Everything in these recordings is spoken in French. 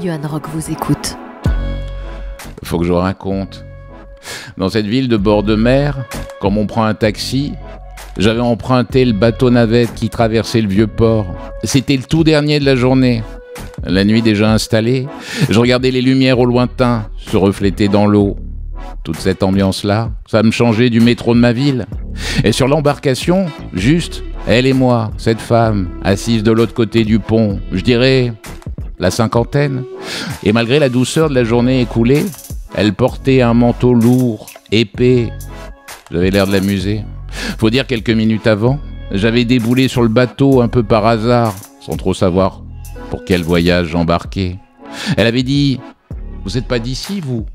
Johan Rock vous écoute. Faut que je vous raconte. Dans cette ville de bord de mer, quand on prend un taxi, j'avais emprunté le bateau navette qui traversait le vieux port. C'était le tout dernier de la journée. La nuit déjà installée, je regardais les lumières au lointain se refléter dans l'eau. Toute cette ambiance-là, ça me changeait du métro de ma ville. Et sur l'embarcation, juste, elle et moi, cette femme, assise de l'autre côté du pont, je dirais la cinquantaine. Et malgré la douceur de la journée écoulée, elle portait un manteau lourd, épais. J'avais l'air de l'amuser. Faut dire, quelques minutes avant, j'avais déboulé sur le bateau un peu par hasard, sans trop savoir pour quel voyage j'embarquais. Elle avait dit « Vous n'êtes pas d'ici, vous ?»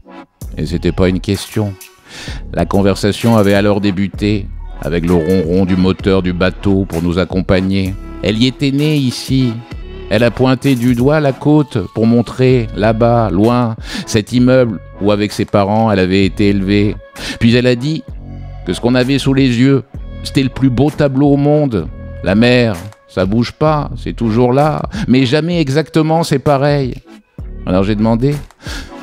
Et c'était pas une question. La conversation avait alors débuté, avec le ronron du moteur du bateau pour nous accompagner. Elle y était née ici. Elle a pointé du doigt la côte pour montrer, là-bas, loin, cet immeuble où, avec ses parents, elle avait été élevée. Puis elle a dit que ce qu'on avait sous les yeux, c'était le plus beau tableau au monde. La mer, ça bouge pas, c'est toujours là, mais jamais exactement c'est pareil. Alors j'ai demandé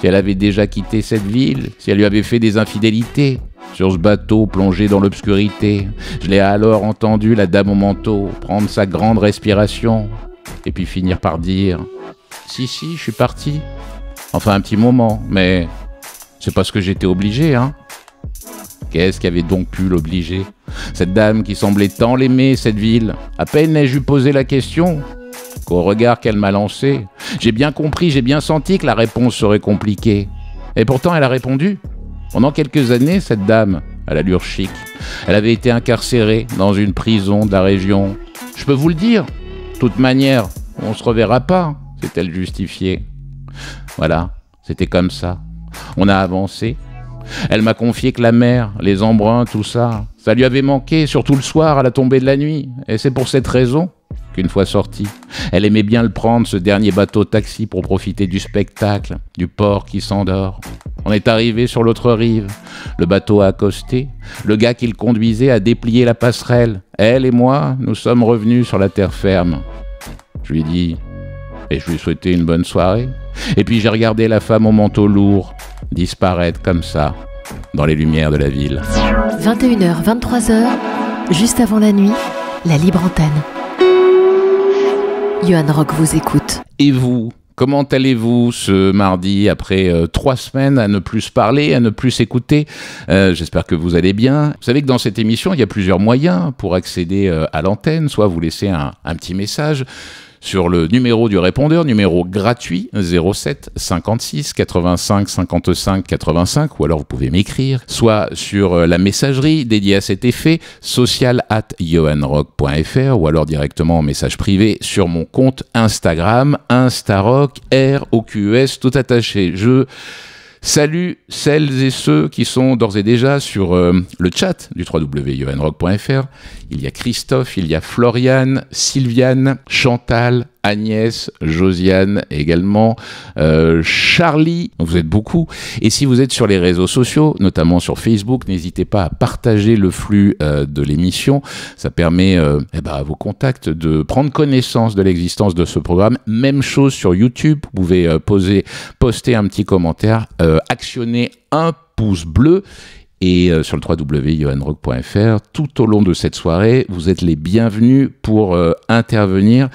si elle avait déjà quitté cette ville, si elle lui avait fait des infidélités sur ce bateau plongé dans l'obscurité. Je l'ai alors entendu, la dame au manteau, prendre sa grande respiration et puis finir par dire « Si, je suis parti. Enfin un petit moment, mais c'est parce que j'étais obligé, hein. » Qu'est-ce qui avait donc pu l'obliger? Cette dame qui semblait tant l'aimer, cette ville. À peine ai-je eu posé la question qu'au regard qu'elle m'a lancé, j'ai bien compris, j'ai bien senti que la réponse serait compliquée. Et pourtant, elle a répondu. Pendant quelques années, cette dame, à l'allure chic, elle avait été incarcérée dans une prison de la région. Je peux vous le dire, de toute manière, on se reverra pas, s'est-elle justifiée. Voilà, c'était comme ça. On a avancé. Elle m'a confié que la mer, les embruns, tout ça, ça lui avait manqué, surtout le soir à la tombée de la nuit. Et c'est pour cette raison qu'une fois sortie, elle aimait bien le prendre, ce dernier bateau-taxi, pour profiter du spectacle, du port qui s'endort. On est arrivé sur l'autre rive. Le bateau a accosté. Le gars qui le conduisait a déplié la passerelle. Elle et moi, nous sommes revenus sur la terre ferme. Je lui ai dit, et je lui ai souhaité une bonne soirée. Et puis j'ai regardé la femme au manteau lourd disparaître comme ça, dans les lumières de la ville. 21h, 23h, juste avant la nuit, la libre antenne. Johan Rock vous écoute. Et vous, comment allez-vous ce mardi après 3 semaines à ne plus se parler, à ne plus s'écouter? J'espère que vous allez bien. Vous savez que dans cette émission, il y a plusieurs moyens pour accéder à l'antenne. Soit vous laissez un petit message sur le numéro du répondeur, numéro gratuit 07 56 85 55 85, ou alors vous pouvez m'écrire, soit sur la messagerie dédiée à cet effet, social@johanrock.fr, ou alors directement en message privé sur mon compte Instagram, Instarock, ROQS, tout attaché. Je salue celles et ceux qui sont d'ores et déjà sur le chat du www.johanrock.fr. Il y a Christophe, il y a Floriane, Sylviane, Chantal, Agnès, Josiane également, Charlie, vous êtes beaucoup. Et si vous êtes sur les réseaux sociaux, notamment sur Facebook, n'hésitez pas à partager le flux de l'émission. Ça permet à vos contacts de prendre connaissance de l'existence de ce programme. Même chose sur YouTube, vous pouvez poster un petit commentaire, actionner un pouce bleu. Et sur le www.johanrock.fr, tout au long de cette soirée, vous êtes les bienvenus pour intervenir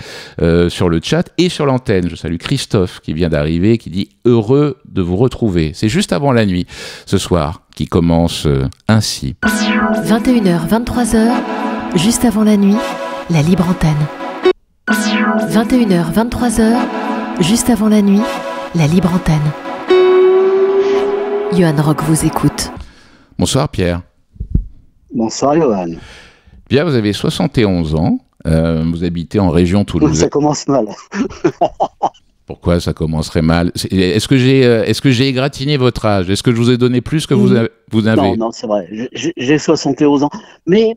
sur le chat et sur l'antenne. Je salue Christophe qui vient d'arriver, qui dit « Heureux de vous retrouver ». C'est juste avant la nuit, ce soir, qui commence ainsi. 21h, 23h, juste avant la nuit, la libre antenne. 21h, 23h, juste avant la nuit, la libre antenne. Johan Rock vous écoute. Bonsoir Pierre. Bonsoir Johan. Pierre, vous avez 71 ans, vous habitez en région toulousaine. Ça commence mal. Pourquoi ça commencerait mal? Est-ce que j'ai égratigné votre âge? Est-ce que je vous ai donné plus que vous avez? Non, c'est vrai. J'ai 71 ans. Mais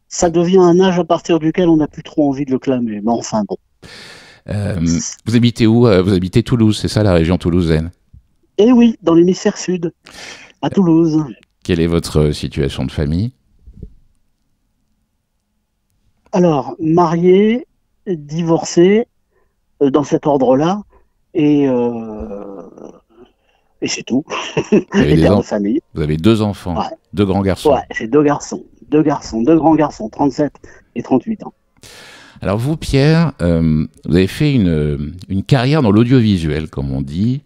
ça devient un âge à partir duquel on n'a plus trop envie de le clamer. Mais enfin bon. Vous habitez où? Vous habitez Toulouse, c'est ça, la région toulousaine? Eh oui, dans l'hémisphère sud, à Toulouse. Quelle est votre situation de famille? Alors, marié, divorcé, dans cet ordre-là, Et, et c'est tout. Et père de famille. Vous avez 2 enfants, Ouais. 2 grands garçons. Ouais, j'ai 2 grands garçons, 37 et 38 ans. Alors vous, Pierre, vous avez fait une carrière dans l'audiovisuel, comme on dit,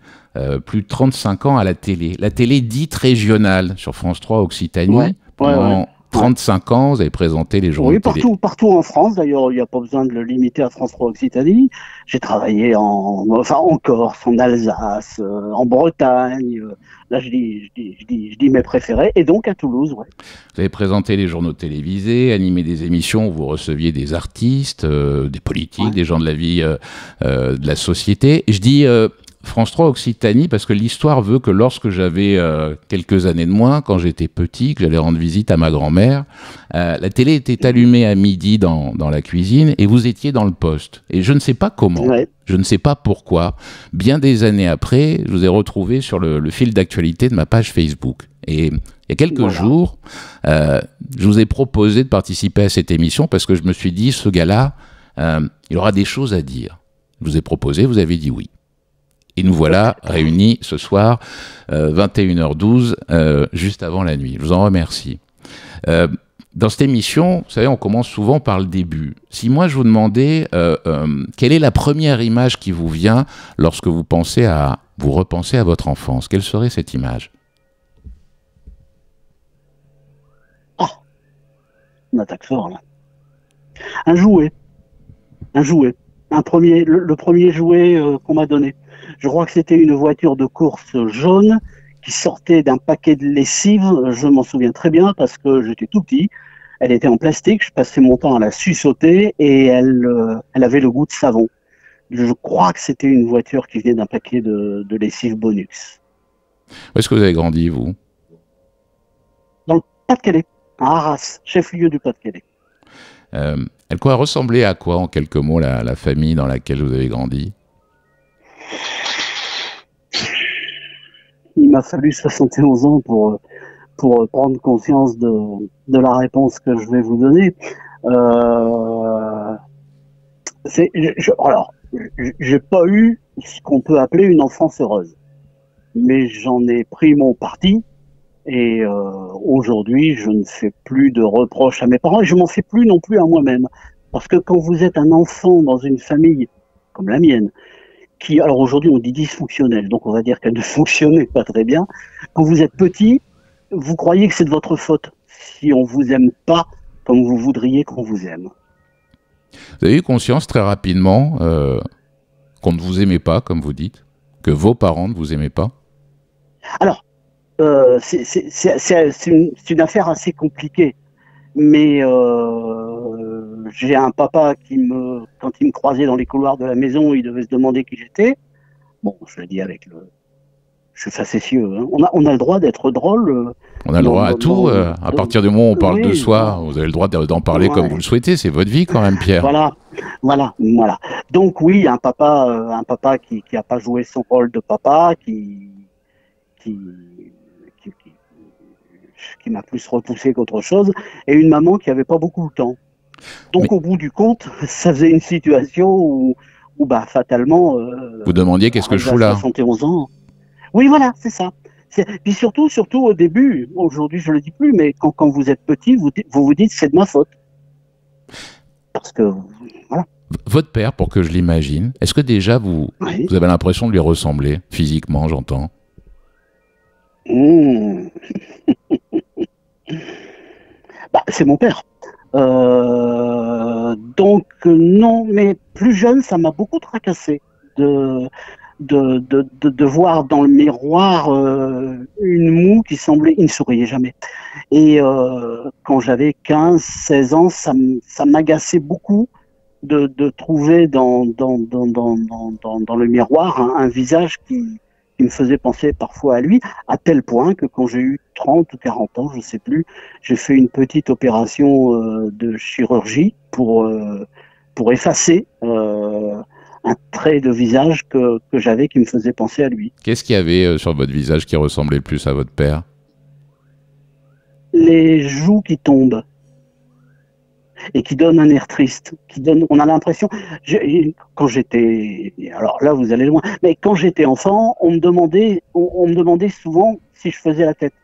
plus de 35 ans à la télé. La télé dite régionale sur France 3 Occitanie. Ouais, Pendant 35 ans, vous avez présenté les journaux oui, de télé. partout en France. D'ailleurs, il n'y a pas besoin de le limiter à France 3 Occitanie. J'ai travaillé en Corse, en Alsace, en Bretagne. Là, je dis mes préférés. Et donc à Toulouse, ouais. Vous avez présenté les journaux télévisés, animé des émissions où vous receviez des artistes, des politiques, des gens de la vie, de la société. Et je dis France 3 Occitanie parce que l'histoire veut que lorsque j'avais quelques années de moins, quand j'étais petit, que j'allais rendre visite à ma grand-mère, la télé était allumée à midi dans la cuisine et vous étiez dans le poste. Et je ne sais pas comment, je ne sais pas pourquoi, bien des années après, je vous ai retrouvé sur le fil d'actualité de ma page Facebook. Et il y a quelques jours, je vous ai proposé de participer à cette émission parce que je me suis dit, ce gars-là, il aura des choses à dire. Je vous ai proposé, vous avez dit oui. Et nous voilà réunis ce soir, 21h12, juste avant la nuit. Je vous en remercie. Dans cette émission, vous savez, on commence souvent par le début. Si moi je vous demandais quelle est la première image qui vous vient lorsque vous repensez à votre enfance, quelle serait cette image? Ah, on attaque fort là. Un jouet. Le premier jouet qu'on m'a donné. Je crois que c'était une voiture de course jaune qui sortait d'un paquet de lessive. Je m'en souviens très bien parce que j'étais tout petit. Elle était en plastique. Je passais mon temps à la suçoter et elle avait le goût de savon. Je crois que c'était une voiture qui venait d'un paquet de lessive Bonux. Où est-ce que vous avez grandi, vous? Dans le Pas-de-Calais, à Arras, chef-lieu du Pas-de-Calais. Elle ressemblait à quoi, en quelques mots, la famille dans laquelle vous avez grandi? Il m'a fallu 71 ans pour prendre conscience de la réponse que je vais vous donner. Alors, j'ai pas eu ce qu'on peut appeler une enfance heureuse, mais j'en ai pris mon parti. Et aujourd'hui, je ne fais plus de reproches à mes parents et je m'en fais plus non plus à moi-même. Parce que quand vous êtes un enfant dans une famille comme la mienne, qui, alors aujourd'hui on dit dysfonctionnelle, donc on va dire qu'elle ne fonctionnait pas très bien, quand vous êtes petit, vous croyez que c'est de votre faute si on vous aime pas comme vous voudriez qu'on vous aime. Vous avez eu conscience très rapidement qu'on ne vous aimait pas, comme vous dites, que vos parents ne vous aimaient pas? Alors, c'est une affaire assez compliquée, mais j'ai un papa quand il me croisait dans les couloirs de la maison, il devait se demander qui j'étais. Bon, je le dis je suis facétieux. Hein. On a le droit d'être drôle. On a le droit à tout. À partir du moment où on parle de soi, vous avez le droit d'en parler comme vous le souhaitez. C'est votre vie quand même, Pierre. Voilà. Donc oui, un papa qui a pas joué son rôle de papa, qui m'a plus repoussé qu'autre chose, et une maman qui avait pas beaucoup de temps. Donc au bout du compte, ça faisait une situation où fatalement... vous demandiez qu'est-ce que je fous là? 71 ans. Oui, voilà, c'est ça. Puis surtout au début, aujourd'hui je le dis plus, mais quand vous êtes petit, vous vous dites c'est de ma faute. Parce que, voilà. Votre père, pour que je l'imagine, est-ce que déjà vous avez l'impression de lui ressembler, physiquement, j'entends? C'est mon père. Donc non, mais plus jeune, ça m'a beaucoup tracassé de voir dans le miroir une moue qui semblait, il ne souriait jamais. Et quand j'avais 15-16 ans, ça m'agaçait beaucoup de trouver dans le miroir un visage qui me faisait penser parfois à lui, à tel point que quand j'ai eu 30 ou 40 ans, je ne sais plus, j'ai fait une petite opération de chirurgie pour effacer un trait de visage que j'avais qui me faisait penser à lui. Qu'est-ce qu'il y avait sur votre visage qui ressemblait le plus à votre père? Les joues qui tombent. et qui donne un air triste, on a l'impression, quand j'étais, alors là vous allez loin, mais quand j'étais enfant, on me demandait souvent si je faisais la tête.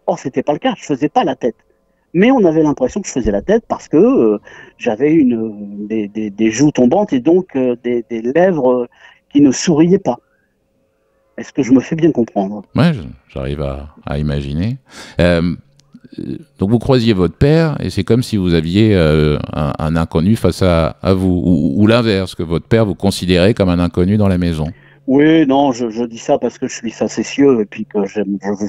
Or c'était pas le cas, je faisais pas la tête. Mais on avait l'impression que je faisais la tête parce que j'avais des joues tombantes et donc des lèvres qui ne souriaient pas. Est-ce que je me fais bien comprendre? Ouais, j'arrive à imaginer. Donc vous croisiez votre père et c'est comme si vous aviez un inconnu face à vous, ou l'inverse, que votre père vous considérait comme un inconnu dans la maison. Oui, non, je dis ça parce que je suis facétieux et puis que je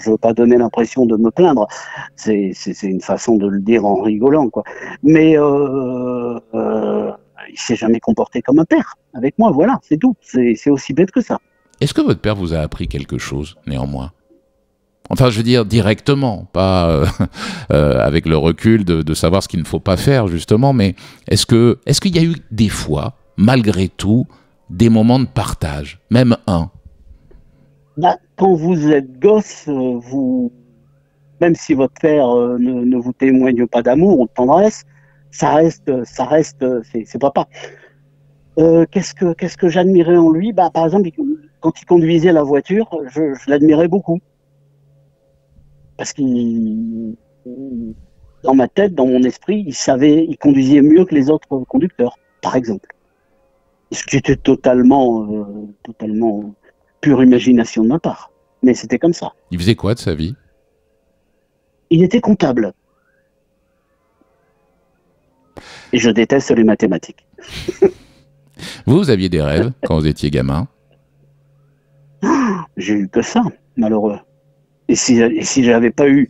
veux pas donner l'impression de me plaindre. C'est une façon de le dire en rigolant, quoi. Mais il s'est jamais comporté comme un père avec moi, voilà, c'est tout. C'est aussi bête que ça. Est-ce que votre père vous a appris quelque chose, néanmoins? Enfin, je veux dire directement, pas avec le recul de savoir ce qu'il ne faut pas faire, justement, mais est-ce qu'il y a eu des fois, malgré tout, des moments de partage, même un? Bah, quand vous êtes gosse, même si votre père ne vous témoigne pas d'amour ou de tendresse, ça reste, c'est papa. Qu'est-ce que j'admirais en lui? Bah, par exemple, quand il conduisait la voiture, je l'admirais beaucoup. Parce qu'il, dans ma tête, dans mon esprit, il conduisait mieux que les autres conducteurs, par exemple. Ce qui était totalement pure imagination de ma part. Mais c'était comme ça. Il faisait quoi de sa vie? Il était comptable. Et je déteste les mathématiques. Vous aviez des rêves quand vous étiez gamin? J'ai eu que ça, malheureux. Et si j'avais pas eu,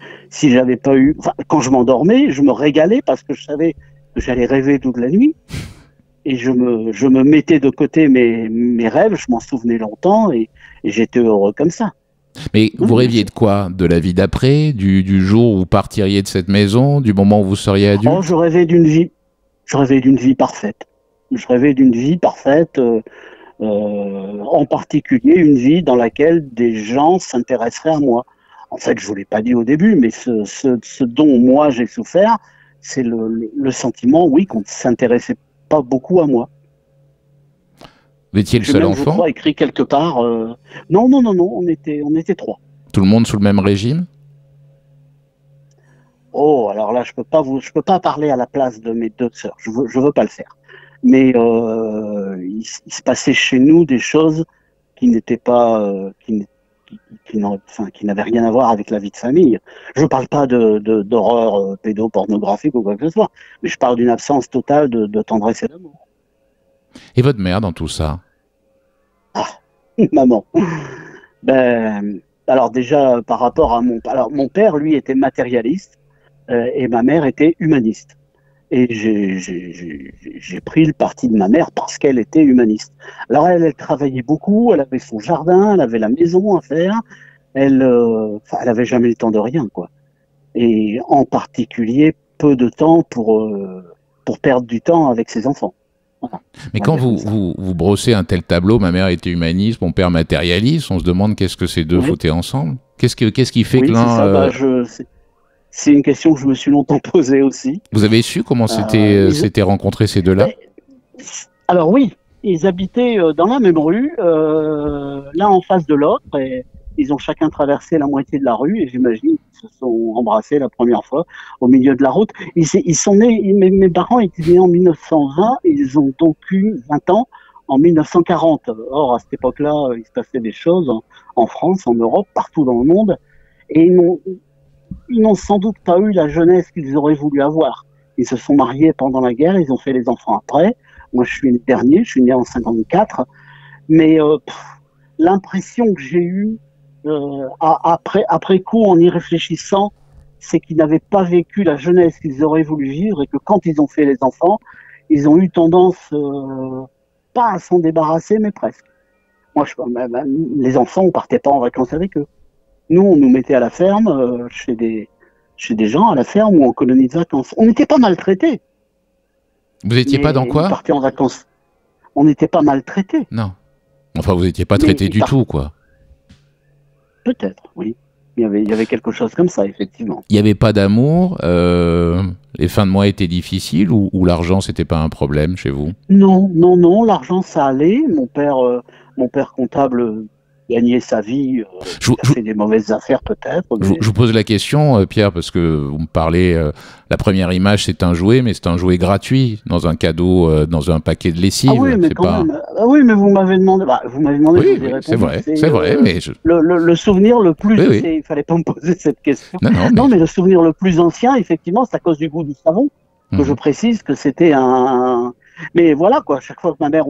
enfin, quand je m'endormais, je me régalais parce que je savais que j'allais rêver toute la nuit. Et je me mettais de côté mes rêves, je m'en souvenais longtemps et j'étais heureux comme ça. Mais vous rêviez de quoi? De la vie d'après? Du jour où vous partiriez de cette maison? Du moment où vous seriez adulte? Oh, je rêvais d'une vie parfaite. Je rêvais d'une vie parfaite, en particulier une vie dans laquelle des gens s'intéresseraient à moi. En fait, je vous l'ai pas dit au début, mais ce dont moi j'ai souffert, c'est le sentiment, oui, qu'on ne s'intéressait pas beaucoup à moi. Vous étiez le seul enfant? Je crois écrit quelque part. Non, on était trois. Tout le monde sous le même régime? Oh, alors là, je peux pas parler à la place de mes deux sœurs. Je veux pas le faire. Mais il se passait chez nous des choses qui n'étaient pas, qui n'avaient rien à voir avec la vie de famille. Je parle pas d'horreur pédopornographique ou quoi que ce soit, mais je parle d'une absence totale de tendresse et d'amour. Et votre mère dans tout ça? Ah, maman. Ben, alors déjà, par rapport à mon père, lui, était matérialiste et ma mère était humaniste. Et j'ai pris le parti de ma mère parce qu'elle était humaniste. Alors elle travaillait beaucoup, elle avait son jardin, elle avait la maison à faire, elle avait jamais le temps de rien, quoi. Et en particulier, peu de temps pour perdre du temps avec ses enfants. Voilà. Mais quand vous brossez un tel tableau, ma mère était humaniste, mon père matérialiste, on se demande qu'est-ce que ces deux foutaient ensemble? Qu'est-ce qui fait que l'un... C'est une question que je me suis longtemps posée aussi. Vous avez su comment s'étaient rencontrés ces deux-là? Alors oui, ils habitaient dans la même rue, l'un en face de l'autre, et ils ont chacun traversé la moitié de la rue, et j'imagine qu'ils se sont embrassés la première fois au milieu de la route. Ils sont nés, mes parents étaient nés en 1920, ils ont donc eu 20 ans en 1940. Or, à cette époque-là, il se passait des choses en France, en Europe, partout dans le monde, et ils n'ont sans doute pas eu la jeunesse qu'ils auraient voulu avoir. Ils se sont mariés pendant la guerre, ils ont fait les enfants après. Moi, je suis le dernier, je suis né en 54. Mais l'impression que j'ai eue après coup, en y réfléchissant, c'est qu'ils n'avaient pas vécu la jeunesse qu'ils auraient voulu vivre et que quand ils ont fait les enfants, ils ont eu tendance, pas à s'en débarrasser, mais presque. Moi, les enfants, on partait pas en vacances avec eux. Nous, on nous mettait à la ferme, chez des gens à la ferme ou en colonie de vacances. On n'était pas maltraités. Vous n'étiez pas dans quoi? On partait en vacances. On n'était pas maltraités. Non. Enfin, vous n'étiez pas traité du tout, quoi. Peut-être, oui. Il y avait quelque chose comme ça, effectivement. Il n'y avait pas d'amour, les fins de mois étaient difficiles ou l'argent, c'était pas un problème chez vous? Non, non, non, l'argent, ça allait. Mon père comptable gagnait sa vie. Je, Il a fait des mauvaises affaires, peut-être. Mais... je vous pose la question, Pierre, parce que vous me parlez, la première image, c'est un jouet, mais c'est un jouet gratuit, dans un cadeau, dans un paquet de lessive. Ah oui, mais quand même. Ah oui, mais vous m'avez demandé. Vous m'avez demandé. Oui, Je vous ai oui, répondu. c'est vrai, mais le souvenir le plus. Oui, oui. Il fallait pas me poser cette question. Non, non, Non, mais le souvenir le plus ancien, effectivement, c'est à cause du goût du savon que je précise que c'était un. Mais voilà quoi. Chaque fois que ma mère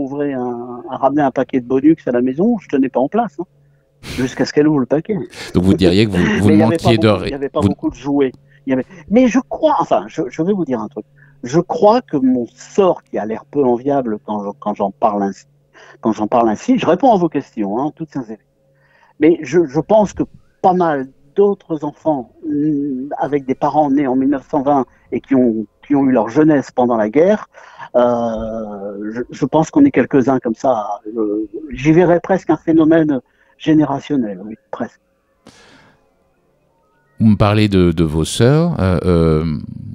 ramenait un paquet de Bonux à la maison, je tenais pas en place. Hein. Jusqu'à ce qu'elle ouvre le paquet. Donc vous diriez que vous manquiez de... Il n'y avait pas beaucoup de jouets. Mais je crois, enfin, je vais vous dire un truc. Je crois que mon sort, qui a l'air peu enviable quand j'en parle ainsi, je réponds à vos questions, hein, toutes sincères. Mais je pense que pas mal d'autres enfants avec des parents nés en 1920 et qui ont eu leur jeunesse pendant la guerre, je pense qu'on est quelques-uns comme ça. J'y verrais presque un phénomène générationnel, oui, presque. Vous me parlez de vos sœurs.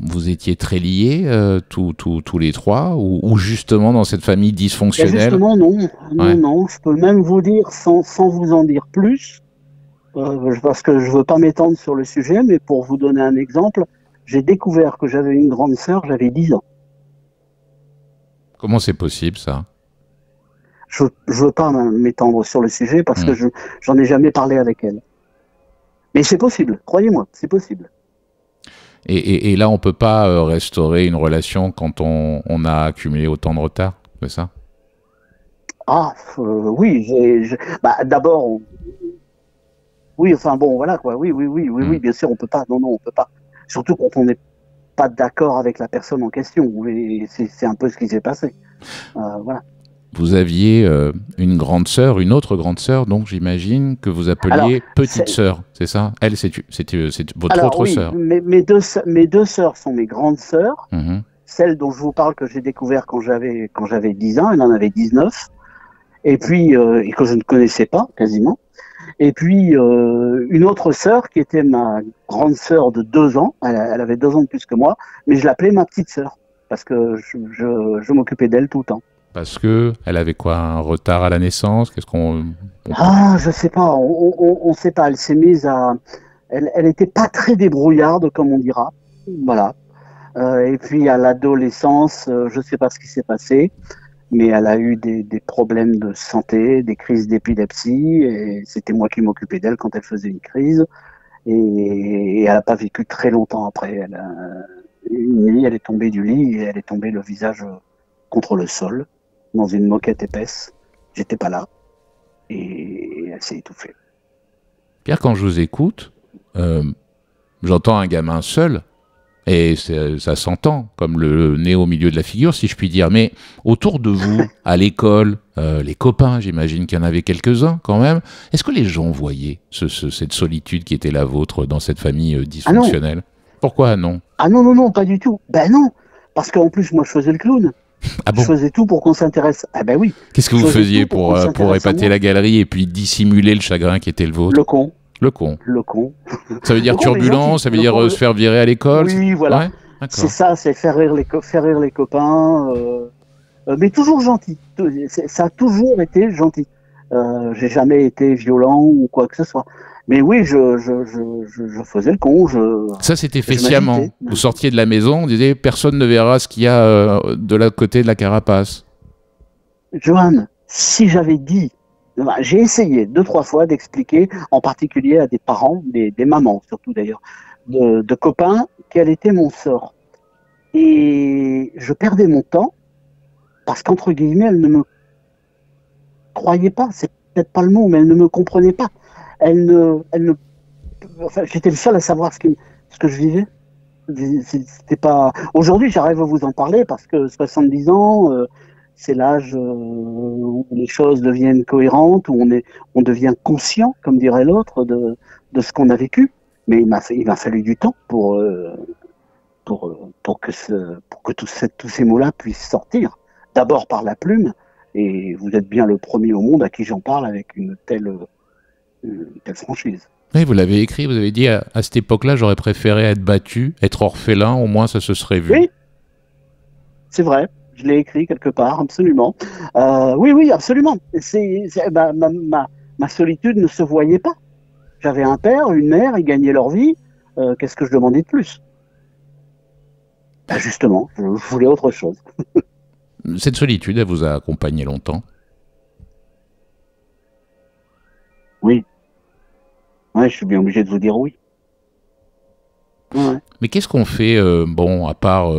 Vous étiez très liés, tous les trois, ou justement dans cette famille dysfonctionnelle? Justement, non. Non. Je peux même vous dire, sans vous en dire plus, parce que je ne veux pas m'étendre sur le sujet, mais pour vous donner un exemple, j'ai découvert que j'avais une grande sœur, j'avais 10 ans. Comment c'est possible, ça? Je veux pas m'étendre sur le sujet parce que j'en ai jamais parlé avec elle. Mais c'est possible, croyez-moi, c'est possible. Et là, on peut pas restaurer une relation quand on a accumulé autant de retard, c'est ça? Ah, oui, d'abord, oui, enfin bon, voilà quoi, oui, bien sûr, on peut pas, non, on peut pas. Surtout quand on n'est pas d'accord avec la personne en question, et c'est un peu ce qui s'est passé. Voilà. Vous aviez une grande sœur, une autre grande sœur, donc j'imagine que vous appeliez petite sœur, c'est ça? Elle, c'était votre autre sœur. Mes deux sœurs sont mes grandes sœurs. Celle dont je vous parle que j'ai découvert quand j'avais 10 ans, elle en avait 19. Et puis, et que je ne connaissais pas, quasiment. Et puis, une autre sœur qui était ma grande sœur de 2 ans. Elle avait 2 ans de plus que moi, mais je l'appelais ma petite sœur. Parce que je m'occupais d'elle tout le temps. Parce que elle avait quoi, un retard à la naissance? Qu'est-ce qu'on... Ah, je sais pas, on sait pas. Elle s'est mise à... Elle était pas très débrouillarde, comme on dira. Voilà. Et puis, à l'adolescence, je sais pas ce qui s'est passé. Mais elle a eu des problèmes de santé, des crises d'épilepsie, et c'était moi qui m'occupais d'elle quand elle faisait une crise. Et elle n'a pas vécu très longtemps après. Une nuit, elle est tombée du lit et elle est tombée le visage contre le sol, dans une moquette épaisse. J'étais pas là. Et elle s'est étouffée. Pierre, quand je vous écoute, j'entends un gamin seul. Et ça s'entend, comme le nez au milieu de la figure, si je puis dire. Mais autour de vous, à l'école, les copains, j'imagine qu'il y en avait quelques-uns quand même. Est-ce que les gens voyaient cette solitude qui était la vôtre dans cette famille dysfonctionnelle? Pourquoi non? Ah non, pas du tout. Ben non, parce qu'en plus, moi, je faisais le clown. Ah bon? Je faisais tout pour qu'on s'intéresse. Ah ben oui. Qu'est-ce que vous faisiez pour épater la galerie et puis dissimuler le chagrin qui était le vôtre? Le con. Le con. Le con. Ça veut dire turbulence, ça veut dire se faire virer à l'école? Oui, voilà. Ouais, c'est ça, c'est faire rire les copains. Mais toujours gentil. Ça a toujours été gentil. J'ai jamais été violent ou quoi que ce soit. Mais oui, je faisais le con. Ça, c'était fait sciemment. Vous sortiez de la maison, on disait personne ne verra ce qu'il y a de l'autre côté de la carapace. Johan, si j'avais dit... J'ai essayé 2-3 fois d'expliquer, en particulier à des parents, des mamans surtout d'ailleurs, de copains, quel était mon sort. Et je perdais mon temps, parce qu'entre guillemets, elles ne me croyaient pas, c'est peut-être pas le mot, mais elles ne me comprenaient pas. Enfin, j'étais le seul à savoir ce que je vivais. C'était pas... Aujourd'hui, j'arrive à vous en parler, parce que 70 ans... c'est l'âge où les choses deviennent cohérentes, où on devient conscient, comme dirait l'autre, de ce qu'on a vécu. Mais il m'a fallu du temps pour que tous ces mots-là puissent sortir. D'abord par la plume, et vous êtes bien le premier au monde à qui j'en parle avec une telle franchise. Oui, vous l'avez écrit, vous avez dit à cette époque-là, j'aurais préféré être battu, être orphelin, au moins ça se serait vu. Oui, c'est vrai. Je l'ai écrit quelque part, absolument. Oui, absolument. Ma solitude ne se voyait pas. J'avais un père, une mère, ils gagnaient leur vie. Qu'est-ce que je demandais de plus? Justement, je voulais autre chose. Cette solitude, elle vous a accompagné longtemps? Oui. Ouais, je suis bien obligé de vous dire oui. Ouais. Mais qu'est-ce qu'on fait, à part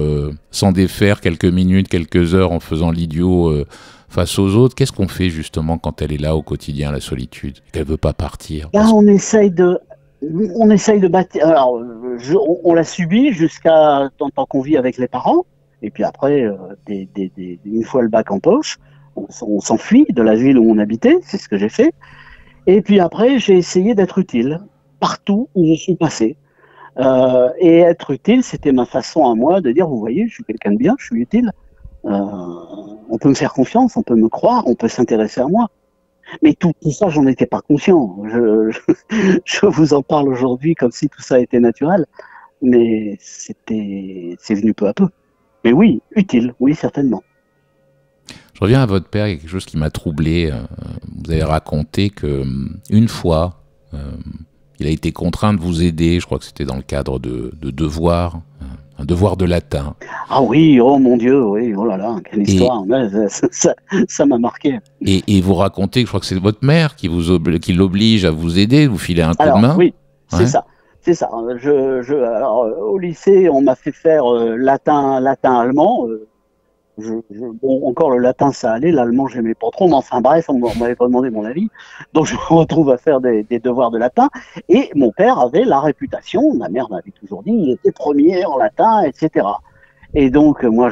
s'en défaire quelques minutes, quelques heures en faisant l'idiot face aux autres, qu'est-ce qu'on fait justement quand elle est là au quotidien, la solitude, qu'elle ne veut pas partir? Là, on essaye de bâtir. Alors, on l'a subi jusqu'à tant qu'on vit avec les parents. Et puis après, une fois le bac en poche, on s'enfuit de la ville où on habitait. C'est ce que j'ai fait. Et puis après, j'ai essayé d'être utile partout où je suis passé. Et être utile, c'était ma façon à moi de dire, vous voyez, je suis quelqu'un de bien, je suis utile. On peut me faire confiance, on peut me croire, on peut s'intéresser à moi. Mais tout ça, j'en étais pas conscient. Je vous en parle aujourd'hui comme si tout ça était naturel. Mais c'est venu peu à peu. Mais oui, utile, oui, certainement. Je reviens à votre père, il y a quelque chose qui m'a troublé. Vous avez raconté que une fois, il a été contraint de vous aider, je crois que c'était dans le cadre de devoirs, un devoir de latin. Ah oui, oh mon Dieu, oui, oh là là, quelle histoire, ça m'a marqué. Et vous racontez que je crois que c'est votre mère qui l'oblige à vous aider, vous filer un coup de main. Oui, c'est ça. C'est ça. Alors, au lycée, on m'a fait faire latin-allemand. Encore le latin, ça allait. L'allemand, j'aimais pas trop. Mais enfin, bref, on m'avait pas demandé mon avis. Donc, je me retrouve à faire des devoirs de latin. Et mon père avait la réputation, ma mère m'avait toujours dit, il était premier en latin, etc. Et donc, moi,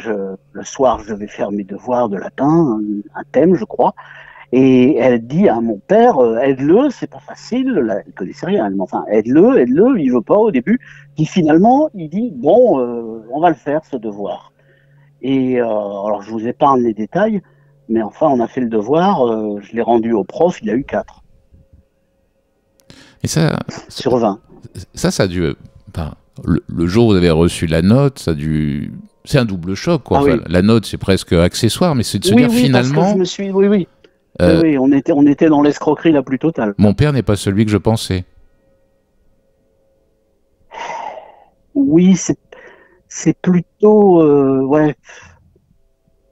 le soir, je devais faire mes devoirs de latin, un thème, je crois. Et elle dit à mon père, aide-le, c'est pas facile, elle connaissait rien, mais enfin, aide-le, il veut pas au début. Puis finalement, il dit, bon, on va le faire, ce devoir. Et alors, je vous épargne les détails, mais enfin, on a fait le devoir, je l'ai rendu au prof, il a eu 4. Et ça, sur 20. Ça a dû... Enfin, le jour où vous avez reçu la note, ça a dû... C'est un double choc, quoi. Enfin, oui. La note, c'est presque accessoire, mais c'est de se dire finalement... Parce que je me suis... Oui, on était dans l'escroquerie la plus totale. Mon père n'est pas celui que je pensais. Oui, c'est plutôt... ouais.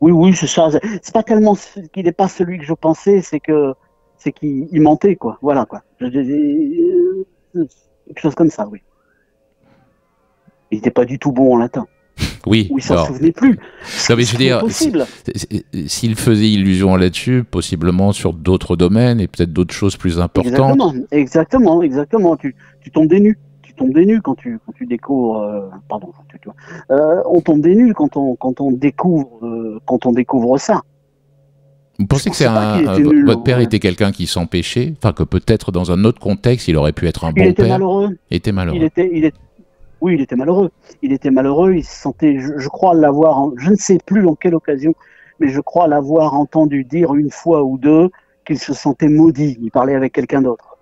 Oui, c'est ça. C'est pas tellement qu'il n'est pas celui que je pensais, c'est qu'il mentait, quoi. Voilà, quoi. Quelque chose comme ça, oui. Il n'était pas du tout bon en latin. Oui. Ou il s'en souvenait plus. Non, mais je veux dire, s'il faisait illusion là-dessus, possiblement sur d'autres domaines et peut-être d'autres choses plus importantes. Exactement. Tu tombes des nues. Tu tombes des nues quand tu découvres. Pardon. On tombe des nues quand on découvre ça. Vous pensez que votre père était quelqu'un qui s'empêchait, enfin que peut-être dans un autre contexte, il aurait pu être un bon père. Il était malheureux. Oui, il était malheureux. Il se sentait, je crois l'avoir, je ne sais plus en quelle occasion, mais je crois l'avoir entendu dire une fois ou deux qu'il se sentait maudit. Il parlait avec quelqu'un d'autre.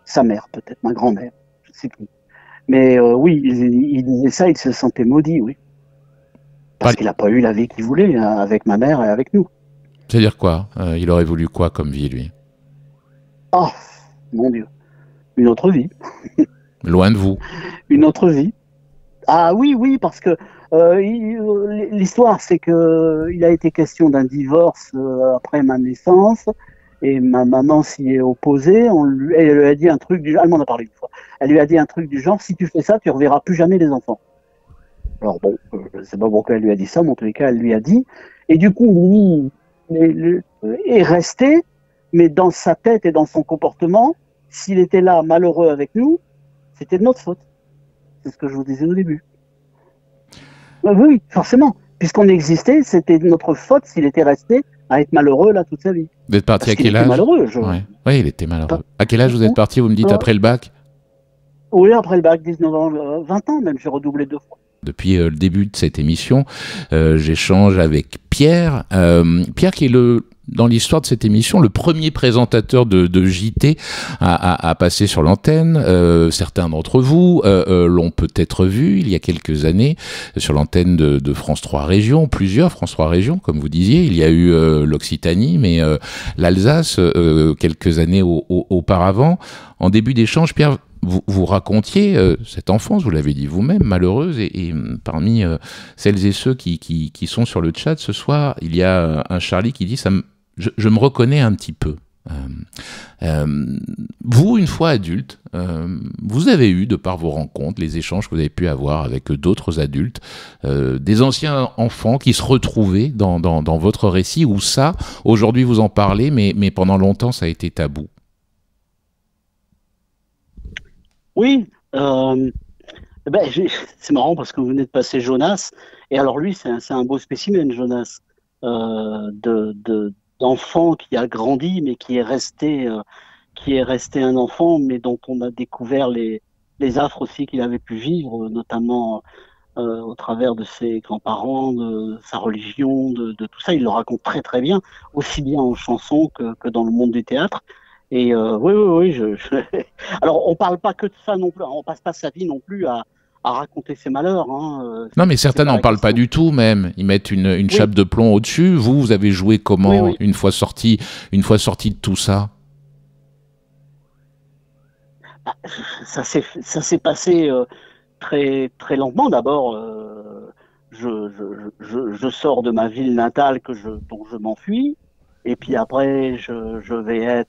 Sa mère, peut-être, ma grand-mère, je ne sais plus. Mais oui, il disait ça, il se sentait maudit, oui. Parce qu'il n'a pas eu la vie qu'il voulait avec ma mère et avec nous. C'est-à-dire quoi? Il aurait voulu quoi comme vie, lui? Oh, mon Dieu. Une autre vie. Loin de vous. Une autre vie. Ah oui, parce que l'histoire, c'est qu'il a été question d'un divorce après ma naissance, et ma maman s'y est opposée. Elle lui a dit un truc elle m'en a parlé une fois. Elle lui a dit un truc du genre, si tu fais ça, tu ne reverras plus jamais les enfants. Alors bon, je ne sais pas pourquoi elle lui a dit ça, mais en tous les cas, elle lui a dit. Et du coup, lui est resté, mais dans sa tête et dans son comportement, s'il était là malheureux avec nous, c'était de notre faute. C'est ce que je vous disais au début. Oui, forcément. Puisqu'on existait, c'était de notre faute s'il était resté à être malheureux là toute sa vie. Vous êtes parti à quel âge? Malheureux. Oui, il était malheureux. À quel âge vous êtes parti? Vous me dites après le bac? Oui, après le bac, 19 ans, 20 ans même, j'ai redoublé 2 fois. Depuis le début de cette émission, j'échange avec Pierre. Pierre qui est dans l'histoire de cette émission, le premier présentateur de JT à passer sur l'antenne. Certains d'entre vous l'ont peut-être vu il y a quelques années sur l'antenne de France 3 Régions, plusieurs France 3 Régions, comme vous disiez. Il y a eu l'Occitanie, mais l'Alsace, quelques années auparavant. En début d'échange, Pierre, vous racontiez cette enfance, vous l'avez dit vous-même, malheureuse, et parmi celles et ceux qui sont sur le chat ce soir, il y a un Charlie qui dit je me reconnais un petit peu. Vous, une fois adulte, vous avez eu, de par vos rencontres, les échanges que vous avez pu avoir avec d'autres adultes, des anciens enfants qui se retrouvaient dans votre récit, ou ça, aujourd'hui vous en parlez, mais pendant longtemps ça a été tabou. Oui, c'est marrant parce que vous venez de passer Jonas, et alors lui, c'est un beau spécimen, Jonas, d'enfant qui a grandi, mais qui est resté un enfant, mais dont on a découvert les affres aussi qu'il avait pu vivre, notamment au travers de ses grands-parents, de sa religion, de tout ça. Il le raconte très très bien, aussi bien en chanson que dans le monde du théâtre. Et oui. Alors, on parle pas que de ça non plus. On passe pas sa vie non plus à raconter ses malheurs. Hein. Non, mais certains n'en parlent pas du tout, même. Ils mettent une chape de plomb au-dessus. Vous avez joué comment une fois sorti de tout ça? Ça s'est passé très très lentement. D'abord, je sors de ma ville natale dont je m'enfuis. Et puis après, je vais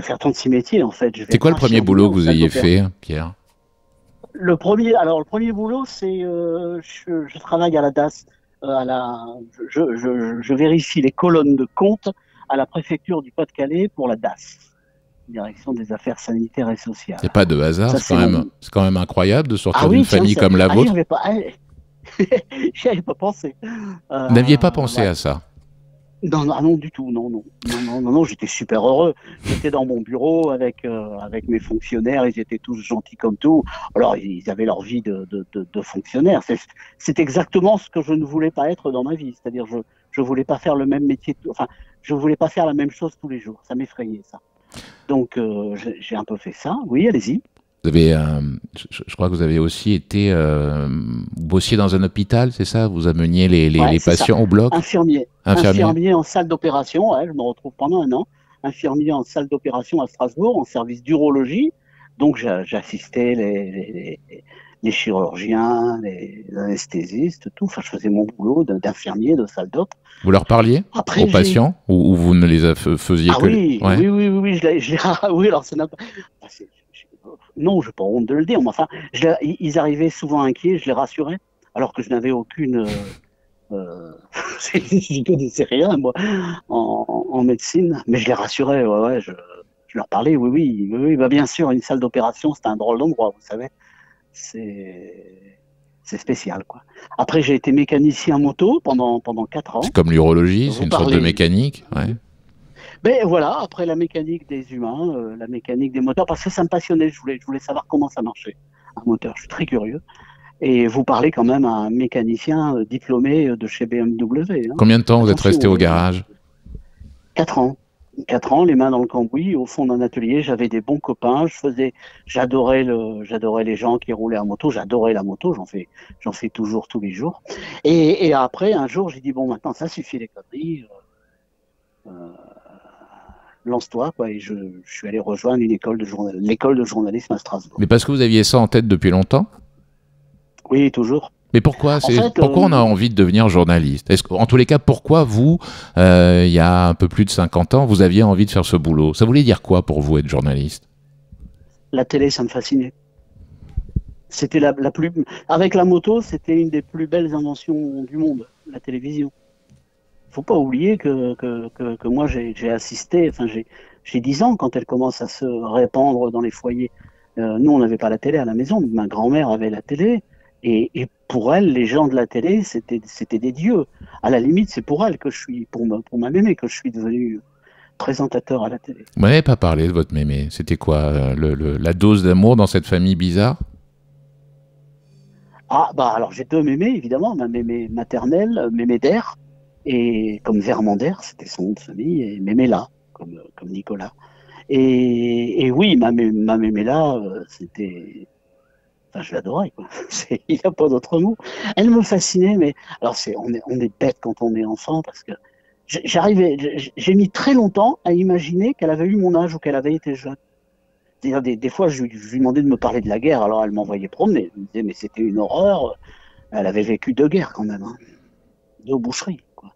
faire 36 métiers en fait. C'est quoi le premier boulot que vous ayez fait, Pierre? Le premier boulot, c'est je travaille à la DAS, je vérifie les colonnes de compte à la préfecture du Pas-de-Calais pour la DAS, Direction des Affaires Sanitaires et Sociales. C'est pas de hasard, c'est quand même incroyable de sortir d'une famille comme la vôtre. J'y avais pas pensé. Vous n'aviez pas pensé à ça? Non, du tout. Non, j'étais super heureux. J'étais dans mon bureau avec mes fonctionnaires, ils étaient tous gentils comme tout. Alors, ils avaient leur vie de fonctionnaire. C'est exactement ce que je ne voulais pas être dans ma vie. C'est-à-dire, je voulais pas faire le même métier, je voulais pas faire la même chose tous les jours. Ça m'effrayait, ça. Donc, j'ai un peu fait ça. Oui, allez-y. Vous avez, je crois que vous avez aussi été bossier dans un hôpital, c'est ça? Vous ameniez les patients au bloc? Infirmier en salle d'opération, je me retrouve pendant un an. Infirmier en salle d'opération à Strasbourg, en service d'urologie. Donc j'assistais les chirurgiens, les anesthésistes, tout. Enfin, je faisais mon boulot d'infirmier de salle d'op. Vous leur parliez aux patients ou vous ne les faisiez que... Oui, oui, alors ça n'a pas... Non, je n'ai pas honte de le dire, mais enfin, ils arrivaient souvent inquiets, je les rassurais, alors que je n'avais aucune... je ne connaissais rien, moi, en médecine, mais je les rassurais, je leur parlais, oui, bah, bien sûr, une salle d'opération, c'est un drôle d'endroit, vous savez, c'est spécial, quoi. Après, j'ai été mécanicien moto pendant 4 ans. C'est comme l'urologie, c'est une sorte de mécanique, ouais. Ben voilà, après la mécanique des humains, la mécanique des moteurs, parce que ça me passionnait, je voulais savoir comment ça marchait, un moteur, je suis très curieux. Et vous parlez quand même à un mécanicien diplômé de chez BMW. Hein. Combien de temps vous êtes resté au garage? 4 ans. 4 ans, les mains dans le cambouis, au fond d'un atelier, j'avais des bons copains, j'adorais les gens qui roulaient en moto, j'adorais la moto, j'en fais toujours tous les jours. Et après, un jour, j'ai dit, bon, maintenant, ça suffit les conneries, lance-toi, quoi, et je suis allé rejoindre l'école de journalisme à Strasbourg. Mais parce que vous aviez ça en tête depuis longtemps? Oui, toujours. Mais pourquoi on a envie de devenir journaliste? En tous les cas, pourquoi vous, il y a un peu plus de 50 ans, vous aviez envie de faire ce boulot? Ça voulait dire quoi pour vous, être journaliste? La télé, ça me fascinait. C'était avec la moto, c'était une des plus belles inventions du monde, la télévision. Faut pas oublier que moi j'ai assisté, enfin j'ai 10 ans quand elle commence à se répandre dans les foyers. Nous on n'avait pas la télé à la maison, mais ma grand-mère avait la télé et pour elle les gens de la télé c'était des dieux. À la limite c'est pour elle que je suis, pour ma mémé que je suis devenu présentateur à la télé. Vous m'avez pas parlé de votre mémé, c'était quoi la dose d'amour dans cette famille bizarre? Ah bah alors j'ai 2 mémés évidemment, ma mémé maternelle, mémé d'air. et comme Vermander, c'était son nom de famille, et Memela, comme Nicolas. Et oui, ma Memela, c'était... Enfin, je l'adorais, quoi. Il n'y a pas d'autre mot. Elle me fascinait, mais alors on est bête quand on est enfant, parce que j'ai mis très longtemps à imaginer qu'elle avait eu mon âge ou qu'elle avait été jeune. C'est-à-dire, des fois, je lui demandais de me parler de la guerre, alors elle m'envoyait promener. Elle me disait, mais c'était une horreur. Elle avait vécu 2 guerres quand même, hein. 2 boucheries, quoi.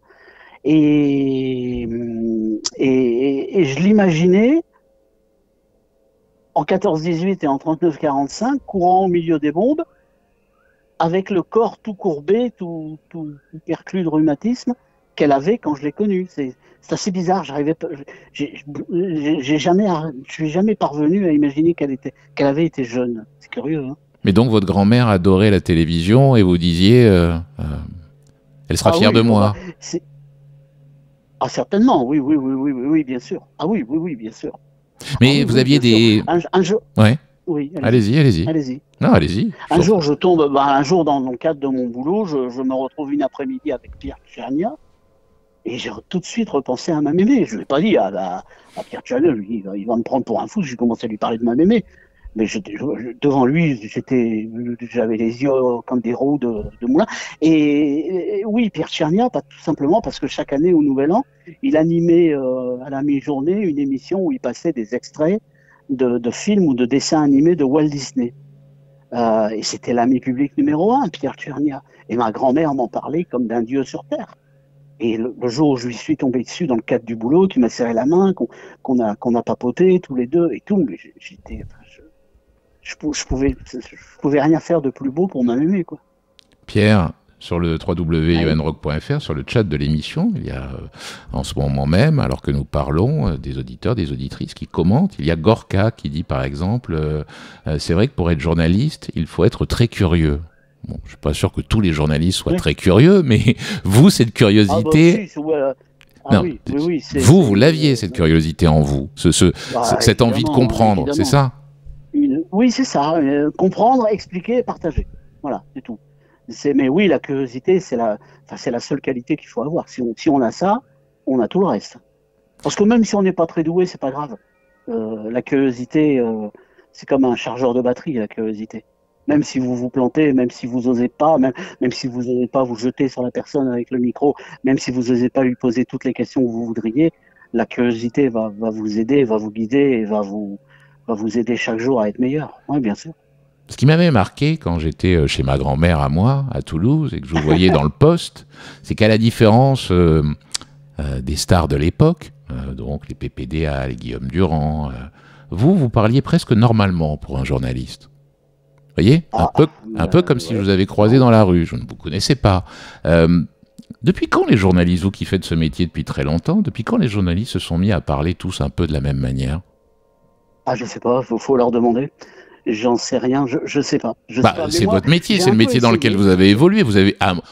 Et je l'imaginais en 14-18 et en 39-45, courant au milieu des bombes, avec le corps tout courbé, tout perclus de rhumatisme qu'elle avait quand je l'ai connue. C'est assez bizarre. Je suis jamais parvenu à imaginer qu'elle avait été jeune. C'est curieux, hein. Mais donc votre grand-mère adorait la télévision et vous disiez, elle sera fière de moi. Ah certainement, oui, bien sûr. Ah oui, bien sûr. Mais vous aviez des... Un jour... Ouais. Oui, allez-y. Non, allez-y. Un jour, dans le cadre de mon boulot, je me retrouve une après-midi avec Pierre Tchernia, et j'ai tout de suite repensé à ma mémé. Je ne l'ai pas dit à Pierre Tchernia, lui, il va me prendre pour un fou, j'ai commencé à lui parler de ma mémé. Mais devant lui, j'avais les yeux comme des roues de moulin. Et oui, Pierre Tchernia, tout simplement parce que chaque année au Nouvel An, il animait à la mi-journée une émission où il passait des extraits de films ou de dessins animés de Walt Disney. Et c'était l'ami public numéro 1, Pierre Tchernia. Et ma grand-mère m'en parlait comme d'un dieu sur terre. Et le jour où je lui suis tombé dessus dans le cadre du boulot, qui m'a serré la main, qu'on a papoté tous les deux et tout, mais je pouvais rien faire de plus beau pour ma mémé, quoi. Pierre, sur le www.unrock.fr, sur le chat de l'émission, il y a en ce moment même, alors que nous parlons, des auditeurs, des auditrices qui commentent. Il y a Gorka qui dit par exemple, c'est vrai que pour être journaliste, il faut être très curieux. Bon, je ne suis pas sûr que tous les journalistes soient très curieux, mais vous, cette curiosité... Vous l'aviez, cette curiosité en vous, cette envie de comprendre, évidemment. C'est ça? Oui, c'est ça. Comprendre, expliquer et partager. Voilà, c'est tout. Mais oui, la curiosité, c'est la seule qualité qu'il faut avoir. Si on a ça, on a tout le reste. Parce que même si on n'est pas très doué, c'est pas grave. La curiosité, c'est comme un chargeur de batterie, la curiosité. Même si vous vous plantez, même si vous osez pas, même si vous n'osez pas vous jeter sur la personne avec le micro, même si vous n'osez pas lui poser toutes les questions que vous voudriez, la curiosité va vous aider, va vous guider et va vous aider chaque jour à être meilleur. Oui, bien sûr. Ce qui m'avait marqué quand j'étais chez ma grand-mère à moi, à Toulouse, et que je vous voyais dans le poste, c'est qu'à la différence des stars de l'époque, donc les PPDA, les Guillaume Durand, vous parliez presque normalement pour un journaliste. Vous voyez, un peu comme si je vous avais croisé dans la rue, je ne vous connaissais pas. Depuis quand les journalistes, vous qui faites ce métier depuis très longtemps, depuis quand les journalistes se sont mis à parler tous un peu de la même manière? Ah, je sais pas, faut leur demander. J'en sais rien, je sais pas. C'est votre métier, c'est le métier dans lequel vous avez évolué.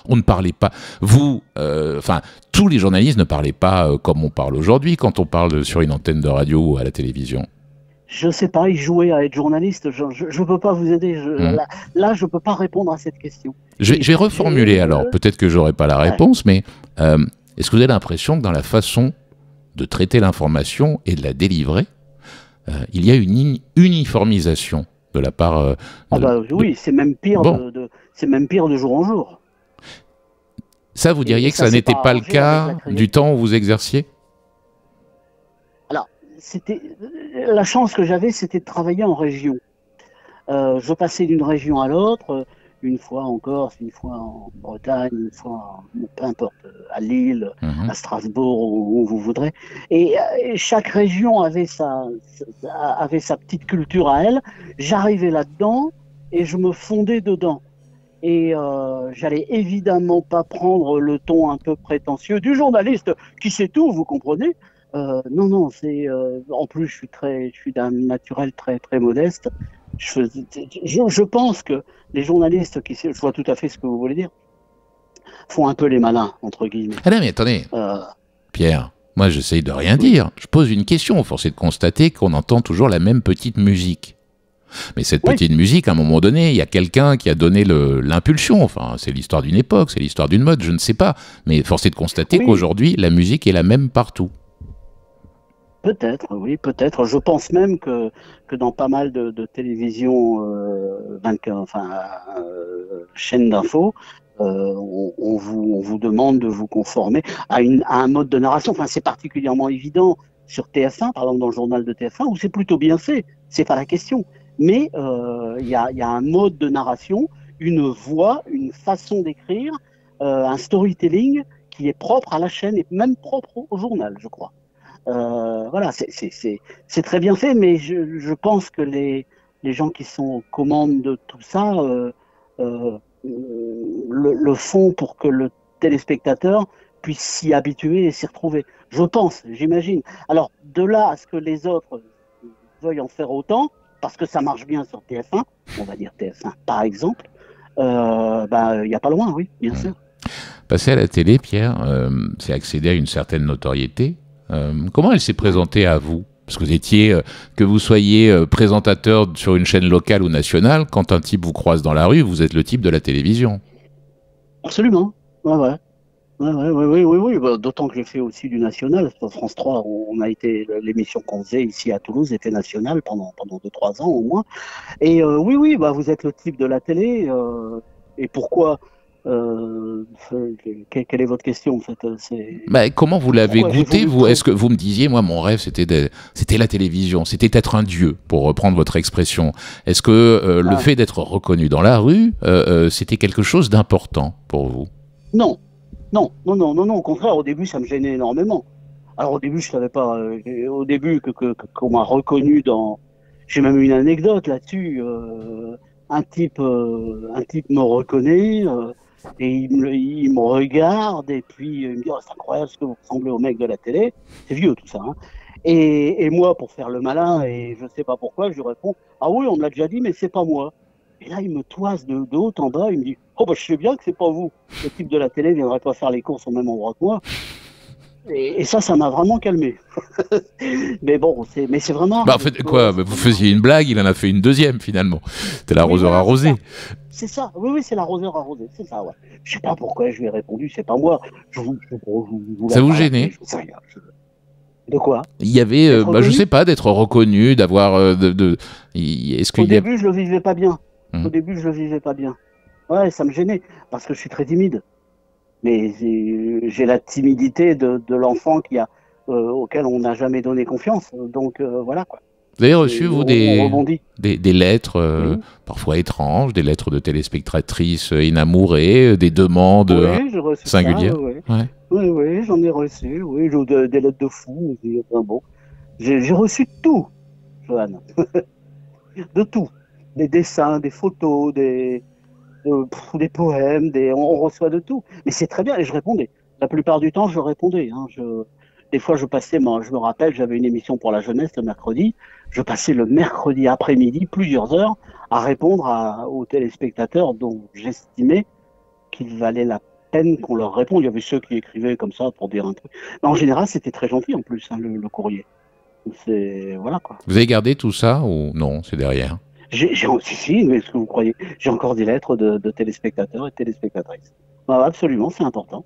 On ne parlait pas. Tous les journalistes ne parlaient pas comme on parle aujourd'hui quand on parle sur une antenne de radio ou à la télévision. Je sais pas, ils jouaient à être journaliste. Je peux pas vous aider. Là, je peux pas répondre à cette question. Je vais reformuler alors. Peut-être que j'aurai pas la réponse, mais est-ce que vous avez l'impression que dans la façon de traiter l'information et de la délivrer, il y a une uniformisation de la part... oui, c'est même pire, c'est même pire de jour en jour. Ça, vous diriez que ça n'était pas le cas du temps où vous exerciez? Alors, la chance que j'avais, c'était de travailler en région. Je passais d'une région à l'autre, une fois en Corse, une fois en Bretagne, une fois, peu importe, à Lille, à Strasbourg, où vous voudrez. Et chaque région avait sa petite culture à elle. J'arrivais là-dedans et je me fondais dedans. Et j'allais évidemment pas prendre le ton un peu prétentieux du journaliste qui sait tout, vous comprenez. Non, en plus je suis d'un naturel très très modeste. Je pense que les journalistes je vois tout à fait ce que vous voulez dire, font un peu les malins, entre guillemets. Ah non, mais attendez, Pierre, moi j'essaye de rien dire. Je pose une question, force est de constater qu'on entend toujours la même petite musique. Mais cette Oui. petite musique, à un moment donné, il y a quelqu'un qui a donné l'impulsion. Enfin, c'est l'histoire d'une époque, c'est l'histoire d'une mode, je ne sais pas. Mais force est de constater Oui. qu'aujourd'hui, la musique est la même partout. Peut-être, oui, peut-être. Je pense même que dans pas mal de télévisions, chaînes d'infos, on vous demande de vous conformer à un mode de narration. Enfin, c'est particulièrement évident sur TF1, par exemple dans le journal de TF1, où c'est plutôt bien fait. C'est pas la question. Mais il y a un mode de narration, une voix, une façon d'écrire, un storytelling qui est propre à la chaîne et même propre au journal, je crois. Voilà, c'est très bien fait, mais je pense que les gens qui sont aux commandes de tout ça le font pour que le téléspectateur puisse s'y habituer et s'y retrouver. Je pense, j'imagine. Alors, de là à ce que les autres veuillent en faire autant, parce que ça marche bien sur TF1, on va dire TF1 par exemple, il n'y a pas loin, oui, bien sûr. Passer à la télé, Pierre, c'est accéder à une certaine notoriété. Comment elle s'est présentée à vous? Parce que vous étiez, que vous soyez présentateur sur une chaîne locale ou nationale, quand un type vous croise dans la rue, vous êtes le type de la télévision. Absolument. Ouais, ouais. Oui. Bah, d'autant que j'ai fait aussi du national. Sur France 3, on a été, l'émission qu'on faisait ici à Toulouse était nationale pendant 2-3 ans au moins. Et oui, bah, vous êtes le type de la télé. Et pourquoi quelle est votre question en fait? Bah, comment vous l'avez Pourquoi j'ai goûté, voulu vous? Est-ce que vous me disiez, moi, mon rêve, c'était la télévision, c'était être un dieu, pour reprendre votre expression. Est-ce que le fait d'être reconnu dans la rue, c'était quelque chose d'important pour vous? Non, au contraire, au début, ça me gênait énormément. Alors au début, je savais pas. Au début, qu'on m'a reconnu dans. J'ai même une anecdote là-dessus. Un type me reconnaît et il me regarde et puis il me dit oh, c'est incroyable ce que vous ressemblez au mec de la télé. C'est vieux tout ça. Hein. Et moi, pour faire le malin, et je sais pas pourquoi, je lui réponds ah oui, on me l'a déjà dit, mais c'est pas moi. Et là, il me toise de haut en bas. Il me dit oh bah je sais bien que c'est pas vous. Le type de la télé viendrait pas faire les courses au même endroit que moi. Et ça m'a vraiment calmé. Mais bon, c'est vraiment. Bah, en fait, quoi? Vous faisiez une blague, il en a fait une deuxième, finalement. C'était l'arroseur voilà, arrosé. c'est ça. Oui, c'est l'arroseur arrosé. C'est ça, ouais. Je sais pas pourquoi je lui ai répondu, c'est pas moi. Ça vous gênait? De quoi? Il y avait, je sais pas, d'être reconnu, d'avoir. Est-ce Au qu'il y a. début, je le vivais pas bien. Hum. Au début, je le vivais pas bien. Ouais, ça me gênait parce que je suis très timide. Mais j'ai la timidité de l'enfant auquel on n'a jamais donné confiance. Donc voilà quoi. Vous avez reçu, vous, On rebondit. des lettres Oui. parfois étranges, des lettres de téléspectatrices inamourées, des demandes Oui, j'ai reçu ça. singulières? Oui, Ouais. oui, j'en ai reçu. Oui, des lettres de fous. Enfin, bon, j'ai reçu tout, Johan. De tout. Des dessins, des photos, des poèmes, on reçoit de tout. Mais c'est très bien et je répondais. La plupart du temps, je répondais. Hein. Des fois, je me rappelle, j'avais une émission pour la jeunesse le mercredi. Je passais le mercredi après-midi plusieurs heures à répondre aux téléspectateurs dont j'estimais qu'il valait la peine qu'on leur réponde. Il y avait ceux qui écrivaient comme ça pour dire un truc. Mais en général, c'était très gentil en plus, hein, le courrier. Voilà quoi. Vous avez gardé tout ça ou non? C'est derrière. Si, mais ce que vous croyez, j'ai encore des lettres de téléspectateurs et de téléspectatrices. Ah, absolument, c'est important.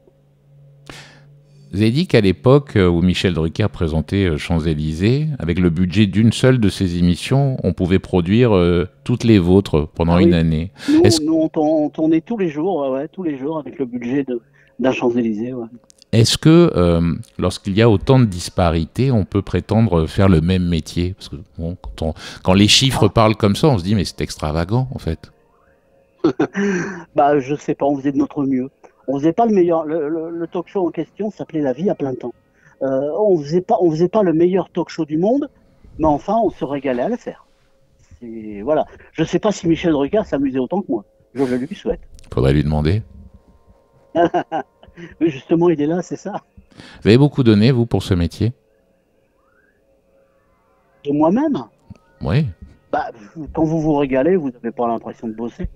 Vous avez dit qu'à l'époque où Michel Drucker présentait Champs-Élysées, avec le budget d'une seule de ses émissions, on pouvait produire toutes les vôtres pendant une année. Nous on tournait tous les jours, ouais, tous les jours avec le budget d'un Champs-Élysées. Ouais. Est-ce que lorsqu'il y a autant de disparités, on peut prétendre faire le même métier? Parce que bon, quand les chiffres parlent comme ça, on se dit mais c'est extravagant en fait. Bah je sais pas, on faisait de notre mieux. On faisait pas le meilleur. Le talk show en question s'appelait La vie à plein temps. On faisait pas le meilleur talk show du monde, mais enfin on se régalait à le faire. Voilà. Je sais pas si Michel Drucker s'amusait autant que moi. Je le lui souhaite. Faudrait lui demander. Mais justement, il est là, c'est ça. Vous avez beaucoup donné, vous, pour ce métier? De moi-même? Oui. Bah, quand vous vous régalez, vous n'avez pas l'impression de bosser.